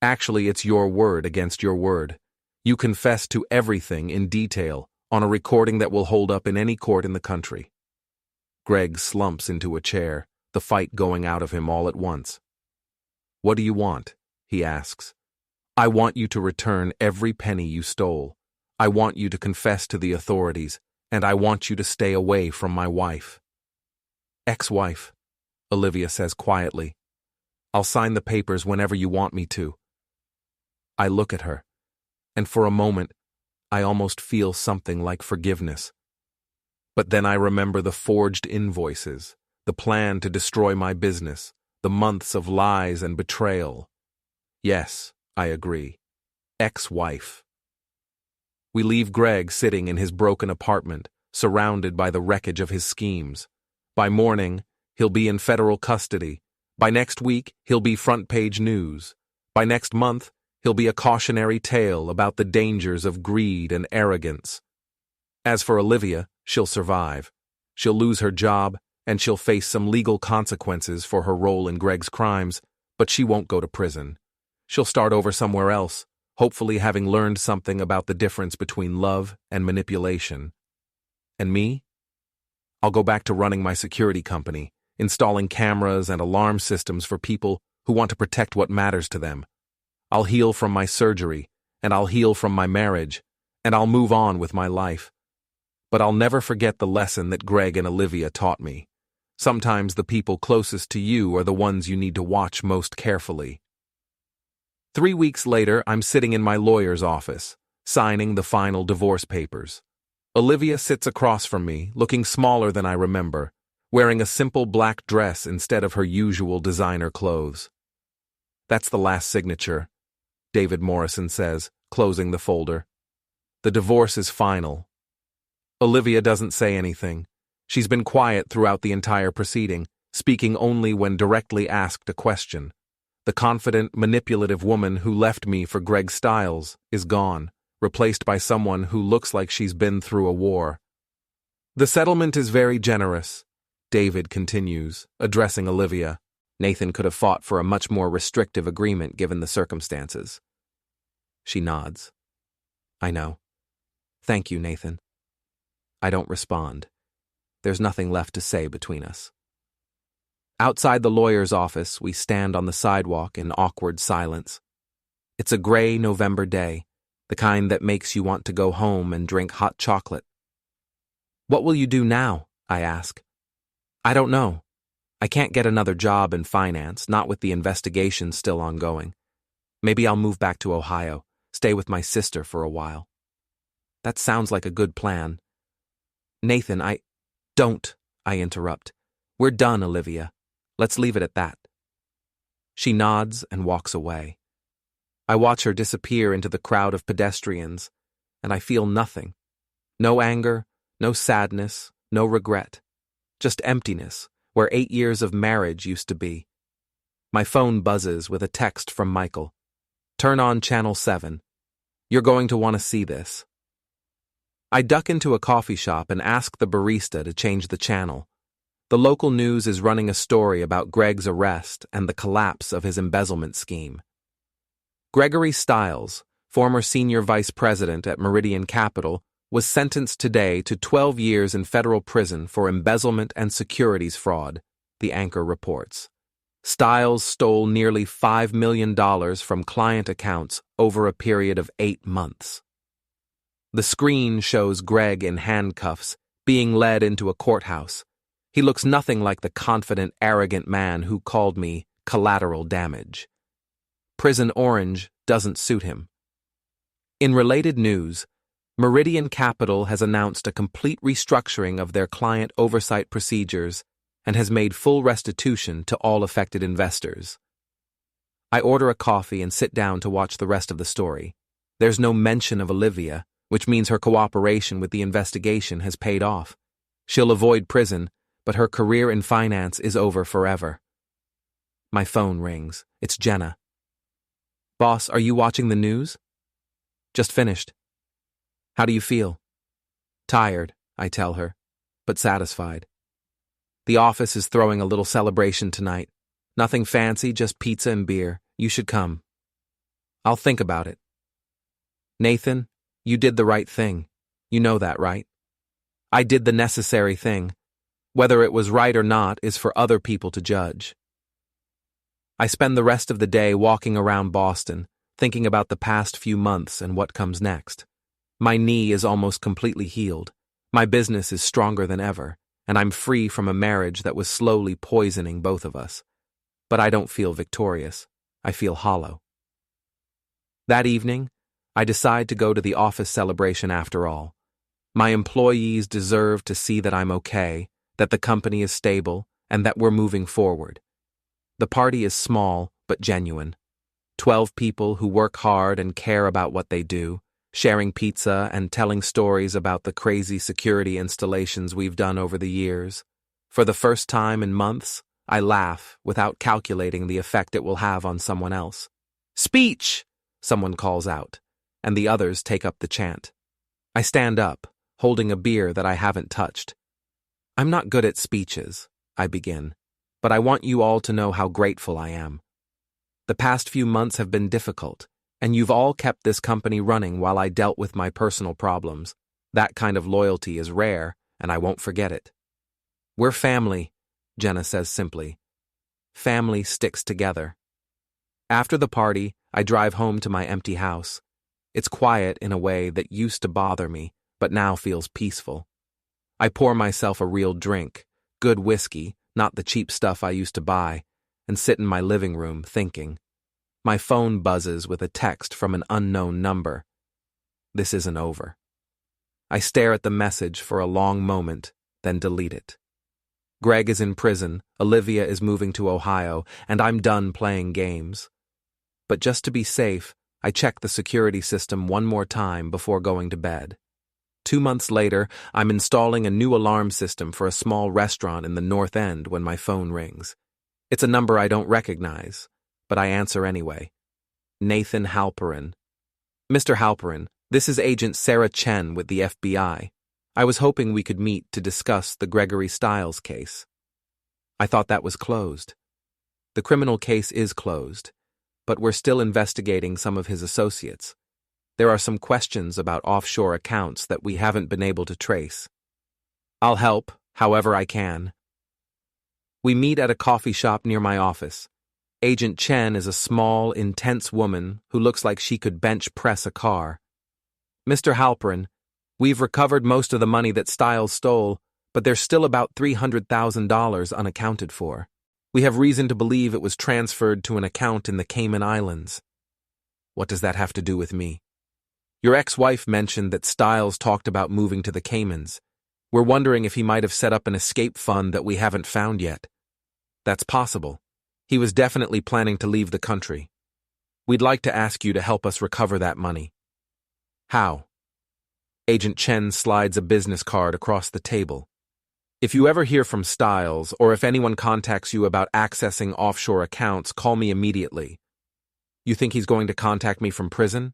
Actually, it's your word against your word. You confess to everything in detail on a recording that will hold up in any court in the country. Greg slumps into a chair, the fight going out of him all at once. What do you want? He asks. I want you to return every penny you stole. I want you to confess to the authorities, and I want you to stay away from my wife. Ex-wife, Olivia says quietly. I'll sign the papers whenever you want me to. I look at her, and for a moment, I almost feel something like forgiveness. But then I remember the forged invoices, the plan to destroy my business, the months of lies and betrayal. Yes, I agree. Ex-wife. We leave Greg sitting in his broken apartment, surrounded by the wreckage of his schemes. By morning, he'll be in federal custody. By next week, he'll be front-page news. By next month, he'll be a cautionary tale about the dangers of greed and arrogance. As for Olivia, she'll survive. She'll lose her job, and she'll face some legal consequences for her role in Greg's crimes, but she won't go to prison. She'll start over somewhere else, hopefully having learned something about the difference between love and manipulation. And me? I'll go back to running my security company, installing cameras and alarm systems for people who want to protect what matters to them. I'll heal from my surgery, and I'll heal from my marriage, and I'll move on with my life. But I'll never forget the lesson that Greg and Olivia taught me. Sometimes the people closest to you are the ones you need to watch most carefully. 3 weeks later, I'm sitting in my lawyer's office, signing the final divorce papers. Olivia sits across from me, looking smaller than I remember, wearing a simple black dress instead of her usual designer clothes. That's the last signature, David Morrison says, closing the folder. The divorce is final. Olivia doesn't say anything. She's been quiet throughout the entire proceeding, speaking only when directly asked a question. The confident, manipulative woman who left me for Greg Stiles is gone, replaced by someone who looks like she's been through a war. The settlement is very generous, David continues, addressing Olivia. Nathan could have fought for a much more restrictive agreement given the circumstances. She nods. I know. Thank you, Nathan. I don't respond. There's nothing left to say between us. Outside the lawyer's office, we stand on the sidewalk in awkward silence. It's a gray November day, the kind that makes you want to go home and drink hot chocolate. What will you do now? I ask. I don't know. I can't get another job in finance, not with the investigation still ongoing. Maybe I'll move back to Ohio, stay with my sister for a while. That sounds like a good plan. Nathan, Don't, I interrupt. We're done, Olivia. Let's leave it at that. She nods and walks away. I watch her disappear into the crowd of pedestrians, and I feel nothing. No anger, no sadness, no regret. Just emptiness, where 8 years of marriage used to be. My phone buzzes with a text from Michael. Turn on Channel 7. You're going to want to see this. I duck into a coffee shop and ask the barista to change the channel. The local news is running a story about Greg's arrest and the collapse of his embezzlement scheme. Gregory Stiles, former senior vice president at Meridian Capital, was sentenced today to 12 years in federal prison for embezzlement and securities fraud, the anchor reports. Stiles stole nearly $5 million from client accounts over a period of 8 months. The screen shows Greg in handcuffs, being led into a courthouse. He looks nothing like the confident, arrogant man who called me collateral damage. Prison orange doesn't suit him. In related news, Meridian Capital has announced a complete restructuring of their client oversight procedures and has made full restitution to all affected investors. I order a coffee and sit down to watch the rest of the story. There's no mention of Olivia, which means her cooperation with the investigation has paid off. She'll avoid prison, but her career in finance is over forever. My phone rings. It's Jenna. Boss, are you watching the news? Just finished. How do you feel? Tired, I tell her, but satisfied. The office is throwing a little celebration tonight. Nothing fancy, just pizza and beer. You should come. I'll think about it. Nathan, you did the right thing. You know that, right? I did the necessary thing. Whether it was right or not is for other people to judge. I spend the rest of the day walking around Boston, thinking about the past few months and what comes next. My knee is almost completely healed. My business is stronger than ever, and I'm free from a marriage that was slowly poisoning both of us. But I don't feel victorious. I feel hollow. That evening, I decide to go to the office celebration after all. My employees deserve to see that I'm okay, that the company is stable, and that we're moving forward. The party is small, but genuine. 12 people who work hard and care about what they do, sharing pizza and telling stories about the crazy security installations we've done over the years. For the first time in months, I laugh without calculating the effect it will have on someone else. Speech! Someone calls out, and the others take up the chant. I stand up, holding a beer that I haven't touched. I'm not good at speeches, I begin, but I want you all to know how grateful I am. The past few months have been difficult, and you've all kept this company running while I dealt with my personal problems. That kind of loyalty is rare, and I won't forget it. We're family, Jenna says simply. Family sticks together. After the party, I drive home to my empty house. It's quiet in a way that used to bother me, but now feels peaceful. I pour myself a real drink, good whiskey, not the cheap stuff I used to buy, and sit in my living room thinking. My phone buzzes with a text from an unknown number. This isn't over. I stare at the message for a long moment, then delete it. Greg is in prison, Olivia is moving to Ohio, and I'm done playing games. But just to be safe, I check the security system one more time before going to bed. 2 months later, I'm installing a new alarm system for a small restaurant in the North End when my phone rings. It's a number I don't recognize, but I answer anyway. Nathan Halperin. Mr. Halperin, this is Agent Sarah Chen with the FBI. I was hoping we could meet to discuss the Gregory Stiles case. I thought that was closed. The criminal case is closed, but we're still investigating some of his associates. There are some questions about offshore accounts that we haven't been able to trace. I'll help, however I can. We meet at a coffee shop near my office. Agent Chen is a small, intense woman who looks like she could bench press a car. Mr. Halperin, we've recovered most of the money that Stiles stole, but there's still about $300,000 unaccounted for. We have reason to believe it was transferred to an account in the Cayman Islands. What does that have to do with me? Your ex-wife mentioned that Stiles talked about moving to the Caymans. We're wondering if he might have set up an escape fund that we haven't found yet. That's possible. He was definitely planning to leave the country. We'd like to ask you to help us recover that money. How? Agent Chen slides a business card across the table. If you ever hear from Stiles, or if anyone contacts you about accessing offshore accounts, call me immediately. You think he's going to contact me from prison?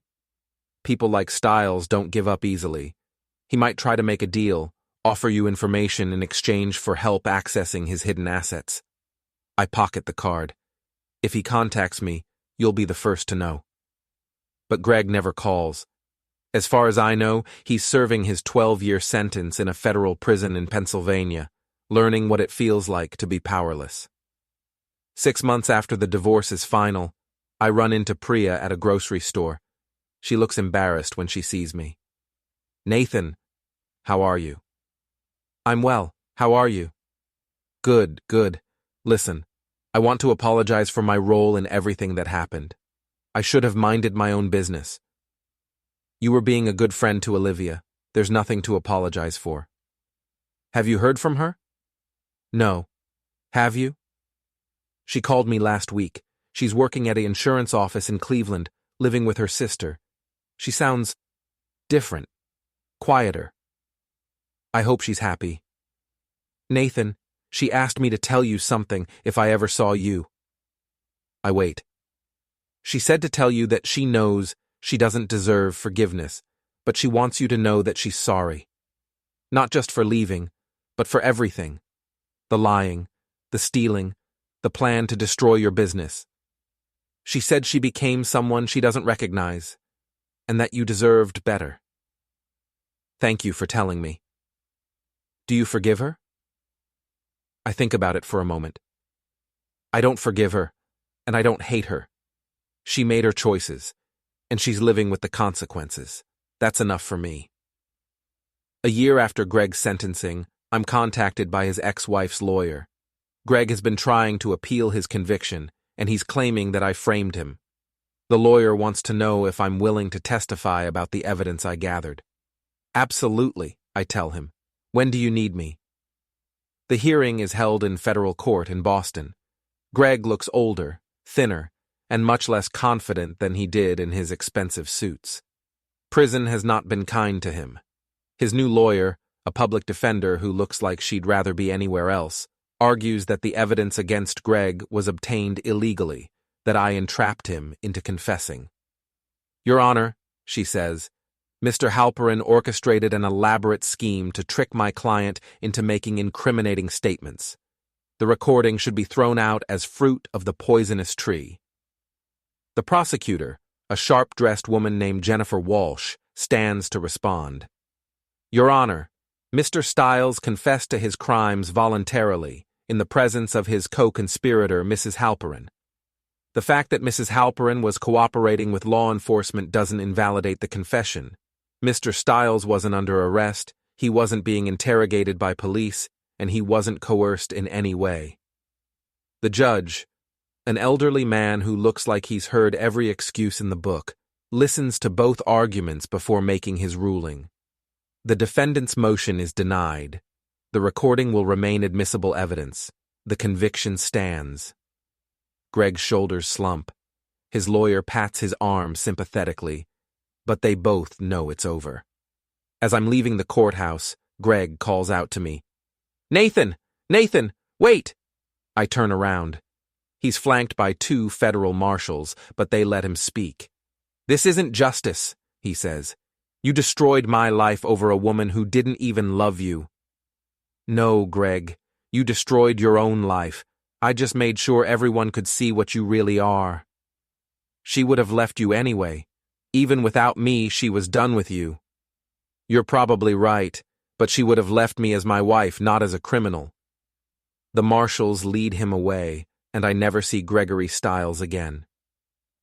People like Stiles don't give up easily. He might try to make a deal, offer you information in exchange for help accessing his hidden assets. I pocket the card. If he contacts me, you'll be the first to know. But Greg never calls. As far as I know, he's serving his 12-year sentence in a federal prison in Pennsylvania, learning what it feels like to be powerless. 6 months after the divorce is final, I run into Priya at a grocery store. She looks embarrassed when she sees me. Nathan, how are you? I'm well. How are you? Good, good. Listen, I want to apologize for my role in everything that happened. I should have minded my own business. You were being a good friend to Olivia. There's nothing to apologize for. Have you heard from her? No. Have you? She called me last week. She's working at an insurance office in Cleveland, living with her sister. She sounds different, quieter. I hope she's happy. Nathan, she asked me to tell you something if I ever saw you. I wait. She said to tell you that she knows she doesn't deserve forgiveness, but she wants you to know that she's sorry. Not just for leaving, but for everything. The lying, the stealing, the plan to destroy your business. She said she became someone she doesn't recognize, and that you deserved better. Thank you for telling me. Do you forgive her? I think about it for a moment. I don't forgive her, and I don't hate her. She made her choices, and she's living with the consequences. That's enough for me. A year after Greg's sentencing, I'm contacted by his ex-wife's lawyer. Greg has been trying to appeal his conviction, and he's claiming that I framed him. The lawyer wants to know if I'm willing to testify about the evidence I gathered. Absolutely, I tell him. When do you need me? The hearing is held in federal court in Boston. Greg looks older, thinner, and much less confident than he did in his expensive suits. Prison has not been kind to him. His new lawyer, a public defender who looks like she'd rather be anywhere else, argues that the evidence against Greg was obtained illegally, that I entrapped him into confessing. Your Honor, she says, Mr. Halperin orchestrated an elaborate scheme to trick my client into making incriminating statements. The recording should be thrown out as fruit of the poisonous tree. The prosecutor, a sharp-dressed woman named Jennifer Walsh, stands to respond. Your Honor, Mr. Stiles confessed to his crimes voluntarily in the presence of his co-conspirator, Mrs. Halperin. The fact that Mrs. Halperin was cooperating with law enforcement doesn't invalidate the confession. Mr. Stiles wasn't under arrest, he wasn't being interrogated by police, and he wasn't coerced in any way. The judge, an elderly man who looks like he's heard every excuse in the book, listens to both arguments before making his ruling. The defendant's motion is denied. The recording will remain admissible evidence. The conviction stands. Greg's shoulders slump. His lawyer pats his arm sympathetically, but they both know it's over. As I'm leaving the courthouse, Greg calls out to me, Nathan! Nathan! Wait! I turn around. He's flanked by 2 federal marshals, but they let him speak. This isn't justice, he says. You destroyed my life over a woman who didn't even love you. No, Greg, you destroyed your own life. I just made sure everyone could see what you really are. She would have left you anyway. Even without me, she was done with you. You're probably right, but she would have left me as my wife, not as a criminal. The marshals lead him away, and I never see Gregory Stiles again.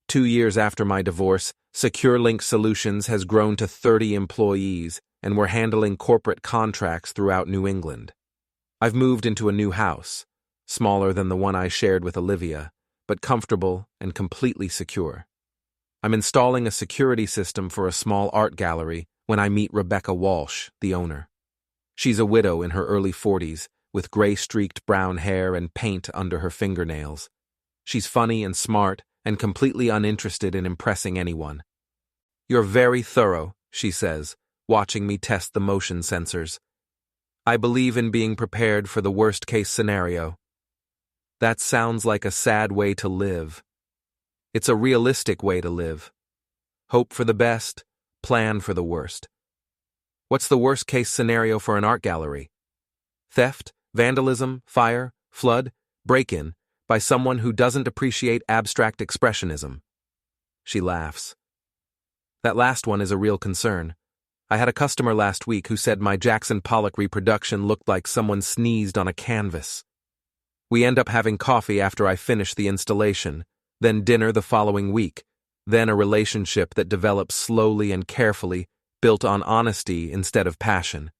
2 years after my divorce, SecureLink Solutions has grown to 30 employees, and we're handling corporate contracts throughout New England. I've moved into a new house, smaller than the one I shared with Olivia, but comfortable and completely secure. I'm installing a security system for a small art gallery when I meet Rebecca Walsh, the owner. She's a widow in her early 40s, with gray-streaked brown hair and paint under her fingernails. She's funny and smart and completely uninterested in impressing anyone. You're very thorough, she says, watching me test the motion sensors. I believe in being prepared for the worst-case scenario. That sounds like a sad way to live. It's a realistic way to live. Hope for the best, plan for the worst. What's the worst-case scenario for an art gallery? Theft, vandalism, fire, flood, break-in by someone who doesn't appreciate abstract expressionism. She laughs. That last one is a real concern. I had a customer last week who said my Jackson Pollock reproduction looked like someone sneezed on a canvas. We end up having coffee after I finish the installation, then dinner the following week, then a relationship that develops slowly and carefully, built on honesty instead of passion.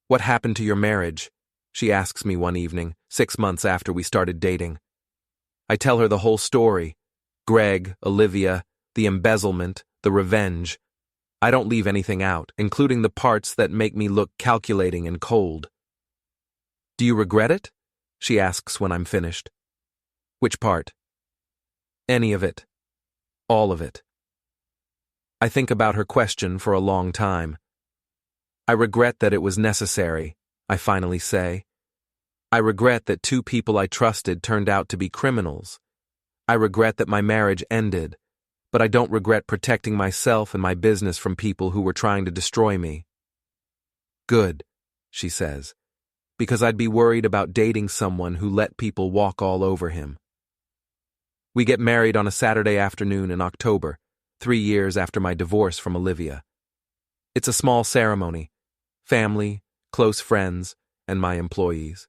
What happened to your marriage? she asks me one evening, 6 months after we started dating. I tell her the whole story. Greg, Olivia, the embezzlement, the revenge. I don't leave anything out, including the parts that make me look calculating and cold. Do you regret it? She asks when I'm finished. Which part? Any of it. All of it. I think about her question for a long time. I regret that it was necessary, I finally say. I regret that 2 people I trusted turned out to be criminals. I regret that my marriage ended, but I don't regret protecting myself and my business from people who were trying to destroy me. Good, she says, because I'd be worried about dating someone who let people walk all over him. We get married on a Saturday afternoon in October, 3 years after my divorce from Olivia. It's a small ceremony. Family, close friends, and my employees.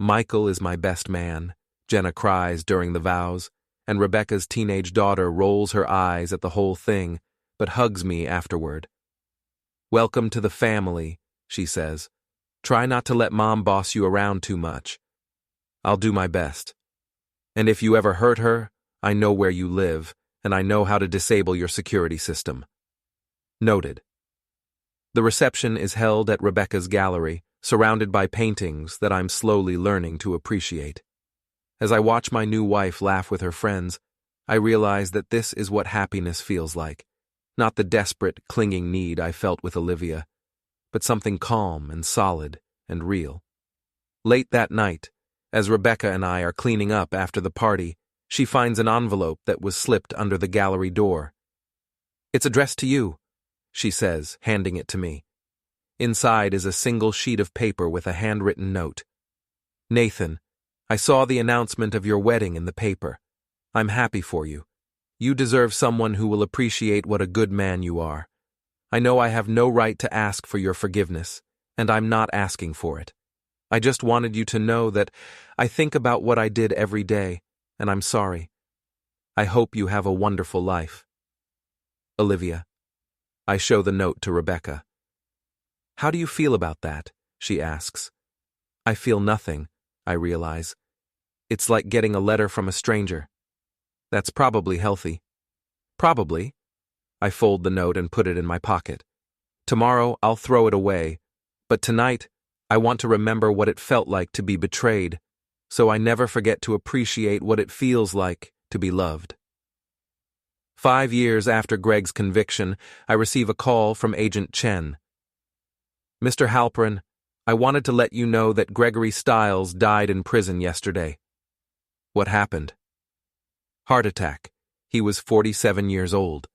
Michael is my best man, Jenna cries during the vows, and Rebecca's teenage daughter rolls her eyes at the whole thing, but hugs me afterward. Welcome to the family, she says. Try not to let Mom boss you around too much. I'll do my best. And if you ever hurt her, I know where you live, and I know how to disable your security system. Noted. The reception is held at Rebecca's gallery, surrounded by paintings that I'm slowly learning to appreciate. As I watch my new wife laugh with her friends, I realize that this is what happiness feels like, not the desperate, clinging need I felt with Olivia, but something calm and solid and real. Late that night, as Rebecca and I are cleaning up after the party, she finds an envelope that was slipped under the gallery door. It's addressed to you, she says, handing it to me. Inside is a single sheet of paper with a handwritten note. Nathan, I saw the announcement of your wedding in the paper. I'm happy for you. You deserve someone who will appreciate what a good man you are. I know I have no right to ask for your forgiveness, and I'm not asking for it. I just wanted you to know that I think about what I did every day, and I'm sorry. I hope you have a wonderful life. Olivia. I show the note to Rebecca. How do you feel about that? She asks. I feel nothing, I realize. It's like getting a letter from a stranger. That's probably healthy. Probably. I fold the note and put it in my pocket. Tomorrow I'll throw it away, but tonight I want to remember what it felt like to be betrayed, so I never forget to appreciate what it feels like to be loved. 5 years after Greg's conviction, I receive a call from Agent Chen. Mr. Halperin, I wanted to let you know that Gregory Stiles died in prison yesterday. What happened? Heart attack. He was 47 years old.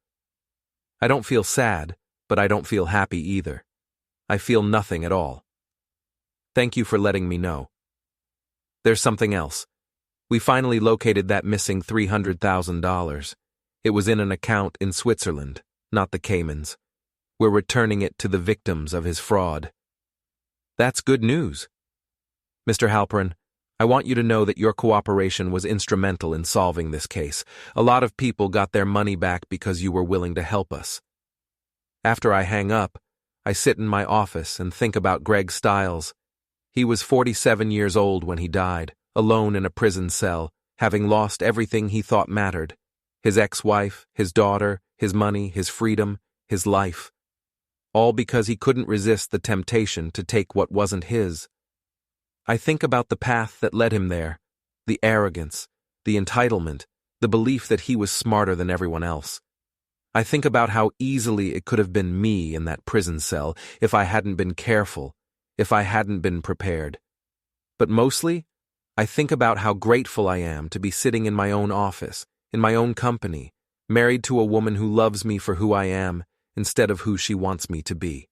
I don't feel sad, but I don't feel happy either. I feel nothing at all. Thank you for letting me know. There's something else. We finally located that missing $300,000. It was in an account in Switzerland, not the Caymans. We're returning it to the victims of his fraud. That's good news. Mr. Halperin, I want you to know that your cooperation was instrumental in solving this case. A lot of people got their money back because you were willing to help us. After I hang up, I sit in my office and think about Greg Stiles. He was 47 years old when he died, alone in a prison cell, having lost everything he thought mattered. His ex-wife, his daughter, his money, his freedom, his life. All because he couldn't resist the temptation to take what wasn't his. I think about the path that led him there, the arrogance, the entitlement, the belief that he was smarter than everyone else. I think about how easily it could have been me in that prison cell if I hadn't been careful, if I hadn't been prepared. But mostly, I think about how grateful I am to be sitting in my own office, in my own company, married to a woman who loves me for who I am instead of who she wants me to be.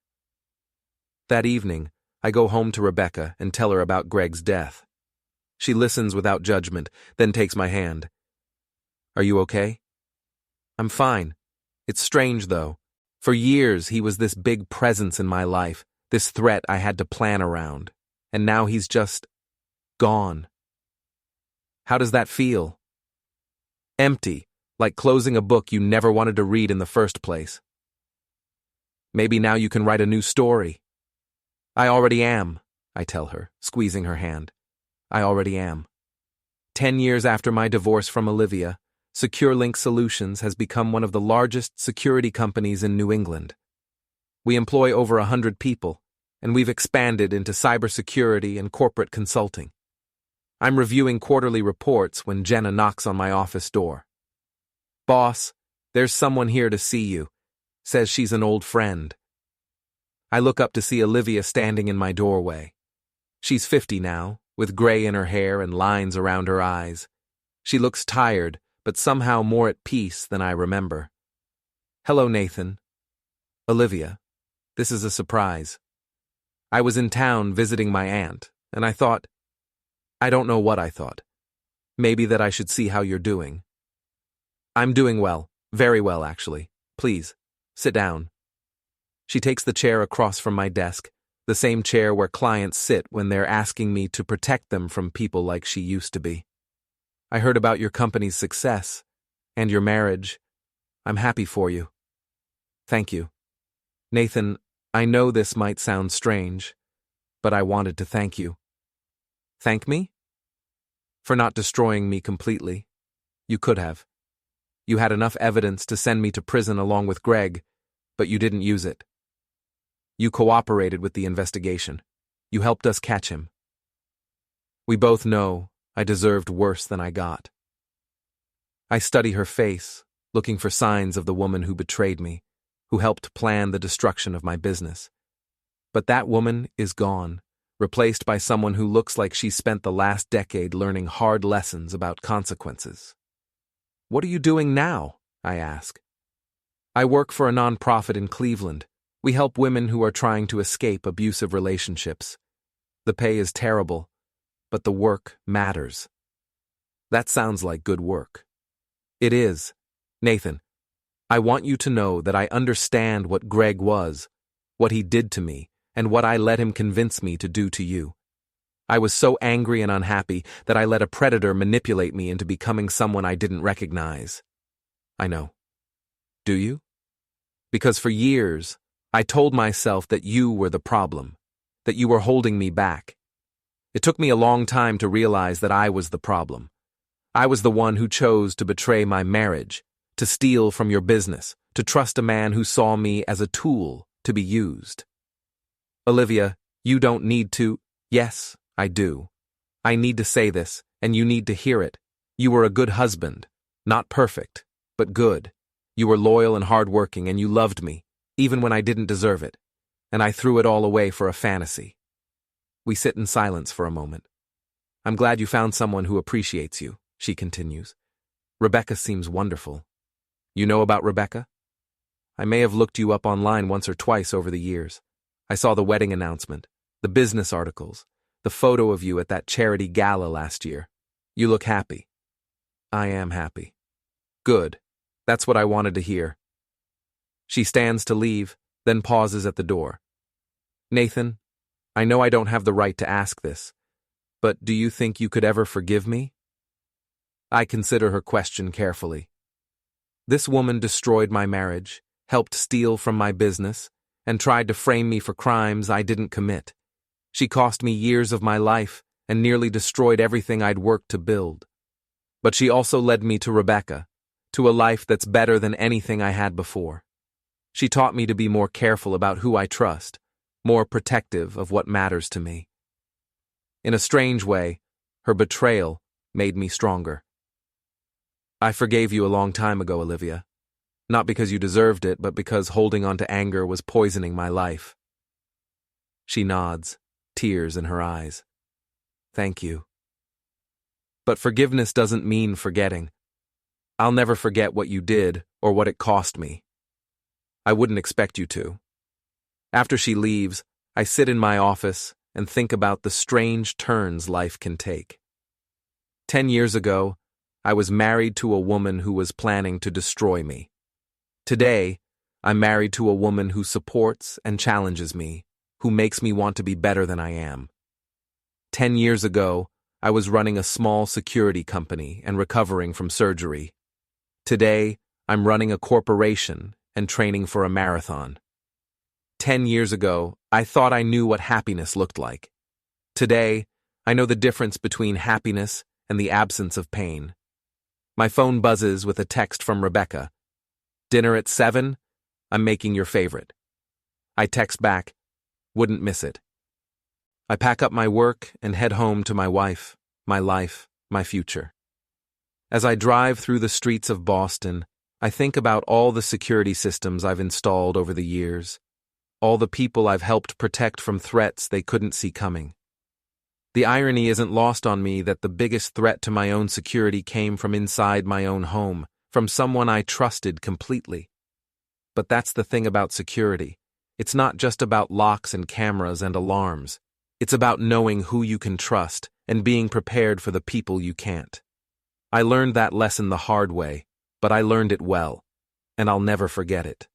That evening, I go home to Rebecca and tell her about Greg's death. She listens without judgment, then takes my hand. Are you okay? I'm fine. It's strange, though. For years, he was this big presence in my life, this threat I had to plan around, and now he's just gone. How does that feel? Empty, like closing a book you never wanted to read in the first place. Maybe now you can write a new story. I already am. I tell her, squeezing her hand. I already am. 10 years after my divorce from Olivia, SecureLink Solutions has become one of the largest security companies in New England. We employ over 100 people, and we've expanded into cybersecurity and corporate consulting. I'm reviewing quarterly reports when Jenna knocks on my office door. "Boss, there's someone here to see you," says she's an old friend. I look up to see Olivia standing in my doorway. She's 50 now, with gray in her hair and lines around her eyes. She looks tired, but somehow more at peace than I remember. "Hello, Nathan." "Olivia, this is a surprise. I was in town visiting my aunt, and I don't know what I thought. Maybe that I should see how you're doing." "I'm doing well, very well actually. Please, sit down." She takes the chair across from my desk, the same chair where clients sit when they're asking me to protect them from people like she used to be. "I heard about your company's success, and your marriage. I'm happy for you." "Thank you. Nathan, I know this might sound strange, but I wanted to thank you." "Thank me?" "For not destroying me completely. You could have. You had enough evidence to send me to prison along with Greg, but you didn't use it. You cooperated with the investigation. You helped us catch him. We both know I deserved worse than I got." I study her face, looking for signs of the woman who betrayed me, who helped plan the destruction of my business. But that woman is gone, replaced by someone who looks like she spent the last decade learning hard lessons about consequences. "What are you doing now?" I ask. "I work for a nonprofit in Cleveland. We help women who are trying to escape abusive relationships. The pay is terrible, but the work matters." "That sounds like good work." "It is. Nathan, I want you to know that I understand what Greg was, what he did to me, and what I let him convince me to do to you. I was so angry and unhappy that I let a predator manipulate me into becoming someone I didn't recognize." "I know." "Do you?" "Because for years, I told myself that you were the problem, that you were holding me back. It took me a long time to realize that I was the problem. I was the one who chose to betray my marriage, to steal from your business, to trust a man who saw me as a tool to be used." "Olivia, you don't need to—" "Yes, I do. I need to say this, and you need to hear it. You were a good husband. Not perfect, but good. You were loyal and hardworking, and you loved me, even when I didn't deserve it. And I threw it all away for a fantasy." We sit in silence for a moment. "I'm glad you found someone who appreciates you," she continues. "Rebecca seems wonderful. You know about Rebecca? I may have looked you up online once or twice over the years. I saw the wedding announcement, the business articles, the photo of you at that charity gala last year. You look happy." "I am happy." "Good. That's what I wanted to hear." She stands to leave, then pauses at the door. "Nathan, I know I don't have the right to ask this, but do you think you could ever forgive me?" I consider her question carefully. This woman destroyed my marriage, helped steal from my business, and tried to frame me for crimes I didn't commit. She cost me years of my life and nearly destroyed everything I'd worked to build. But she also led me to Rebecca, to a life that's better than anything I had before. She taught me to be more careful about who I trust, more protective of what matters to me. In a strange way, her betrayal made me stronger. "I forgave you a long time ago, Olivia. Not because you deserved it, but because holding on to anger was poisoning my life." She nods, tears in her eyes. "Thank you." But forgiveness doesn't mean forgetting. I'll never forget what you did or what it cost me. I wouldn't expect you to. After she leaves, I sit in my office and think about the strange turns life can take. 10 years ago, I was married to a woman who was planning to destroy me. Today, I'm married to a woman who supports and challenges me, who makes me want to be better than I am. 10 years ago, I was running a small security company and recovering from surgery. Today, I'm running a corporation and training for a marathon. 10 years ago, I thought I knew what happiness looked like. Today, I know the difference between happiness and the absence of pain. My phone buzzes with a text from Rebecca. Dinner at 7? I'm making your favorite. I text back, wouldn't miss it. I pack up my work and head home to my wife, my life, my future. As I drive through the streets of Boston, I think about all the security systems I've installed over the years, all the people I've helped protect from threats they couldn't see coming. The irony isn't lost on me that the biggest threat to my own security came from inside my own home, from someone I trusted completely. But that's the thing about security. It's not just about locks and cameras and alarms. It's about knowing who you can trust and being prepared for the people you can't. I learned that lesson the hard way, but I learned it well, and I'll never forget it.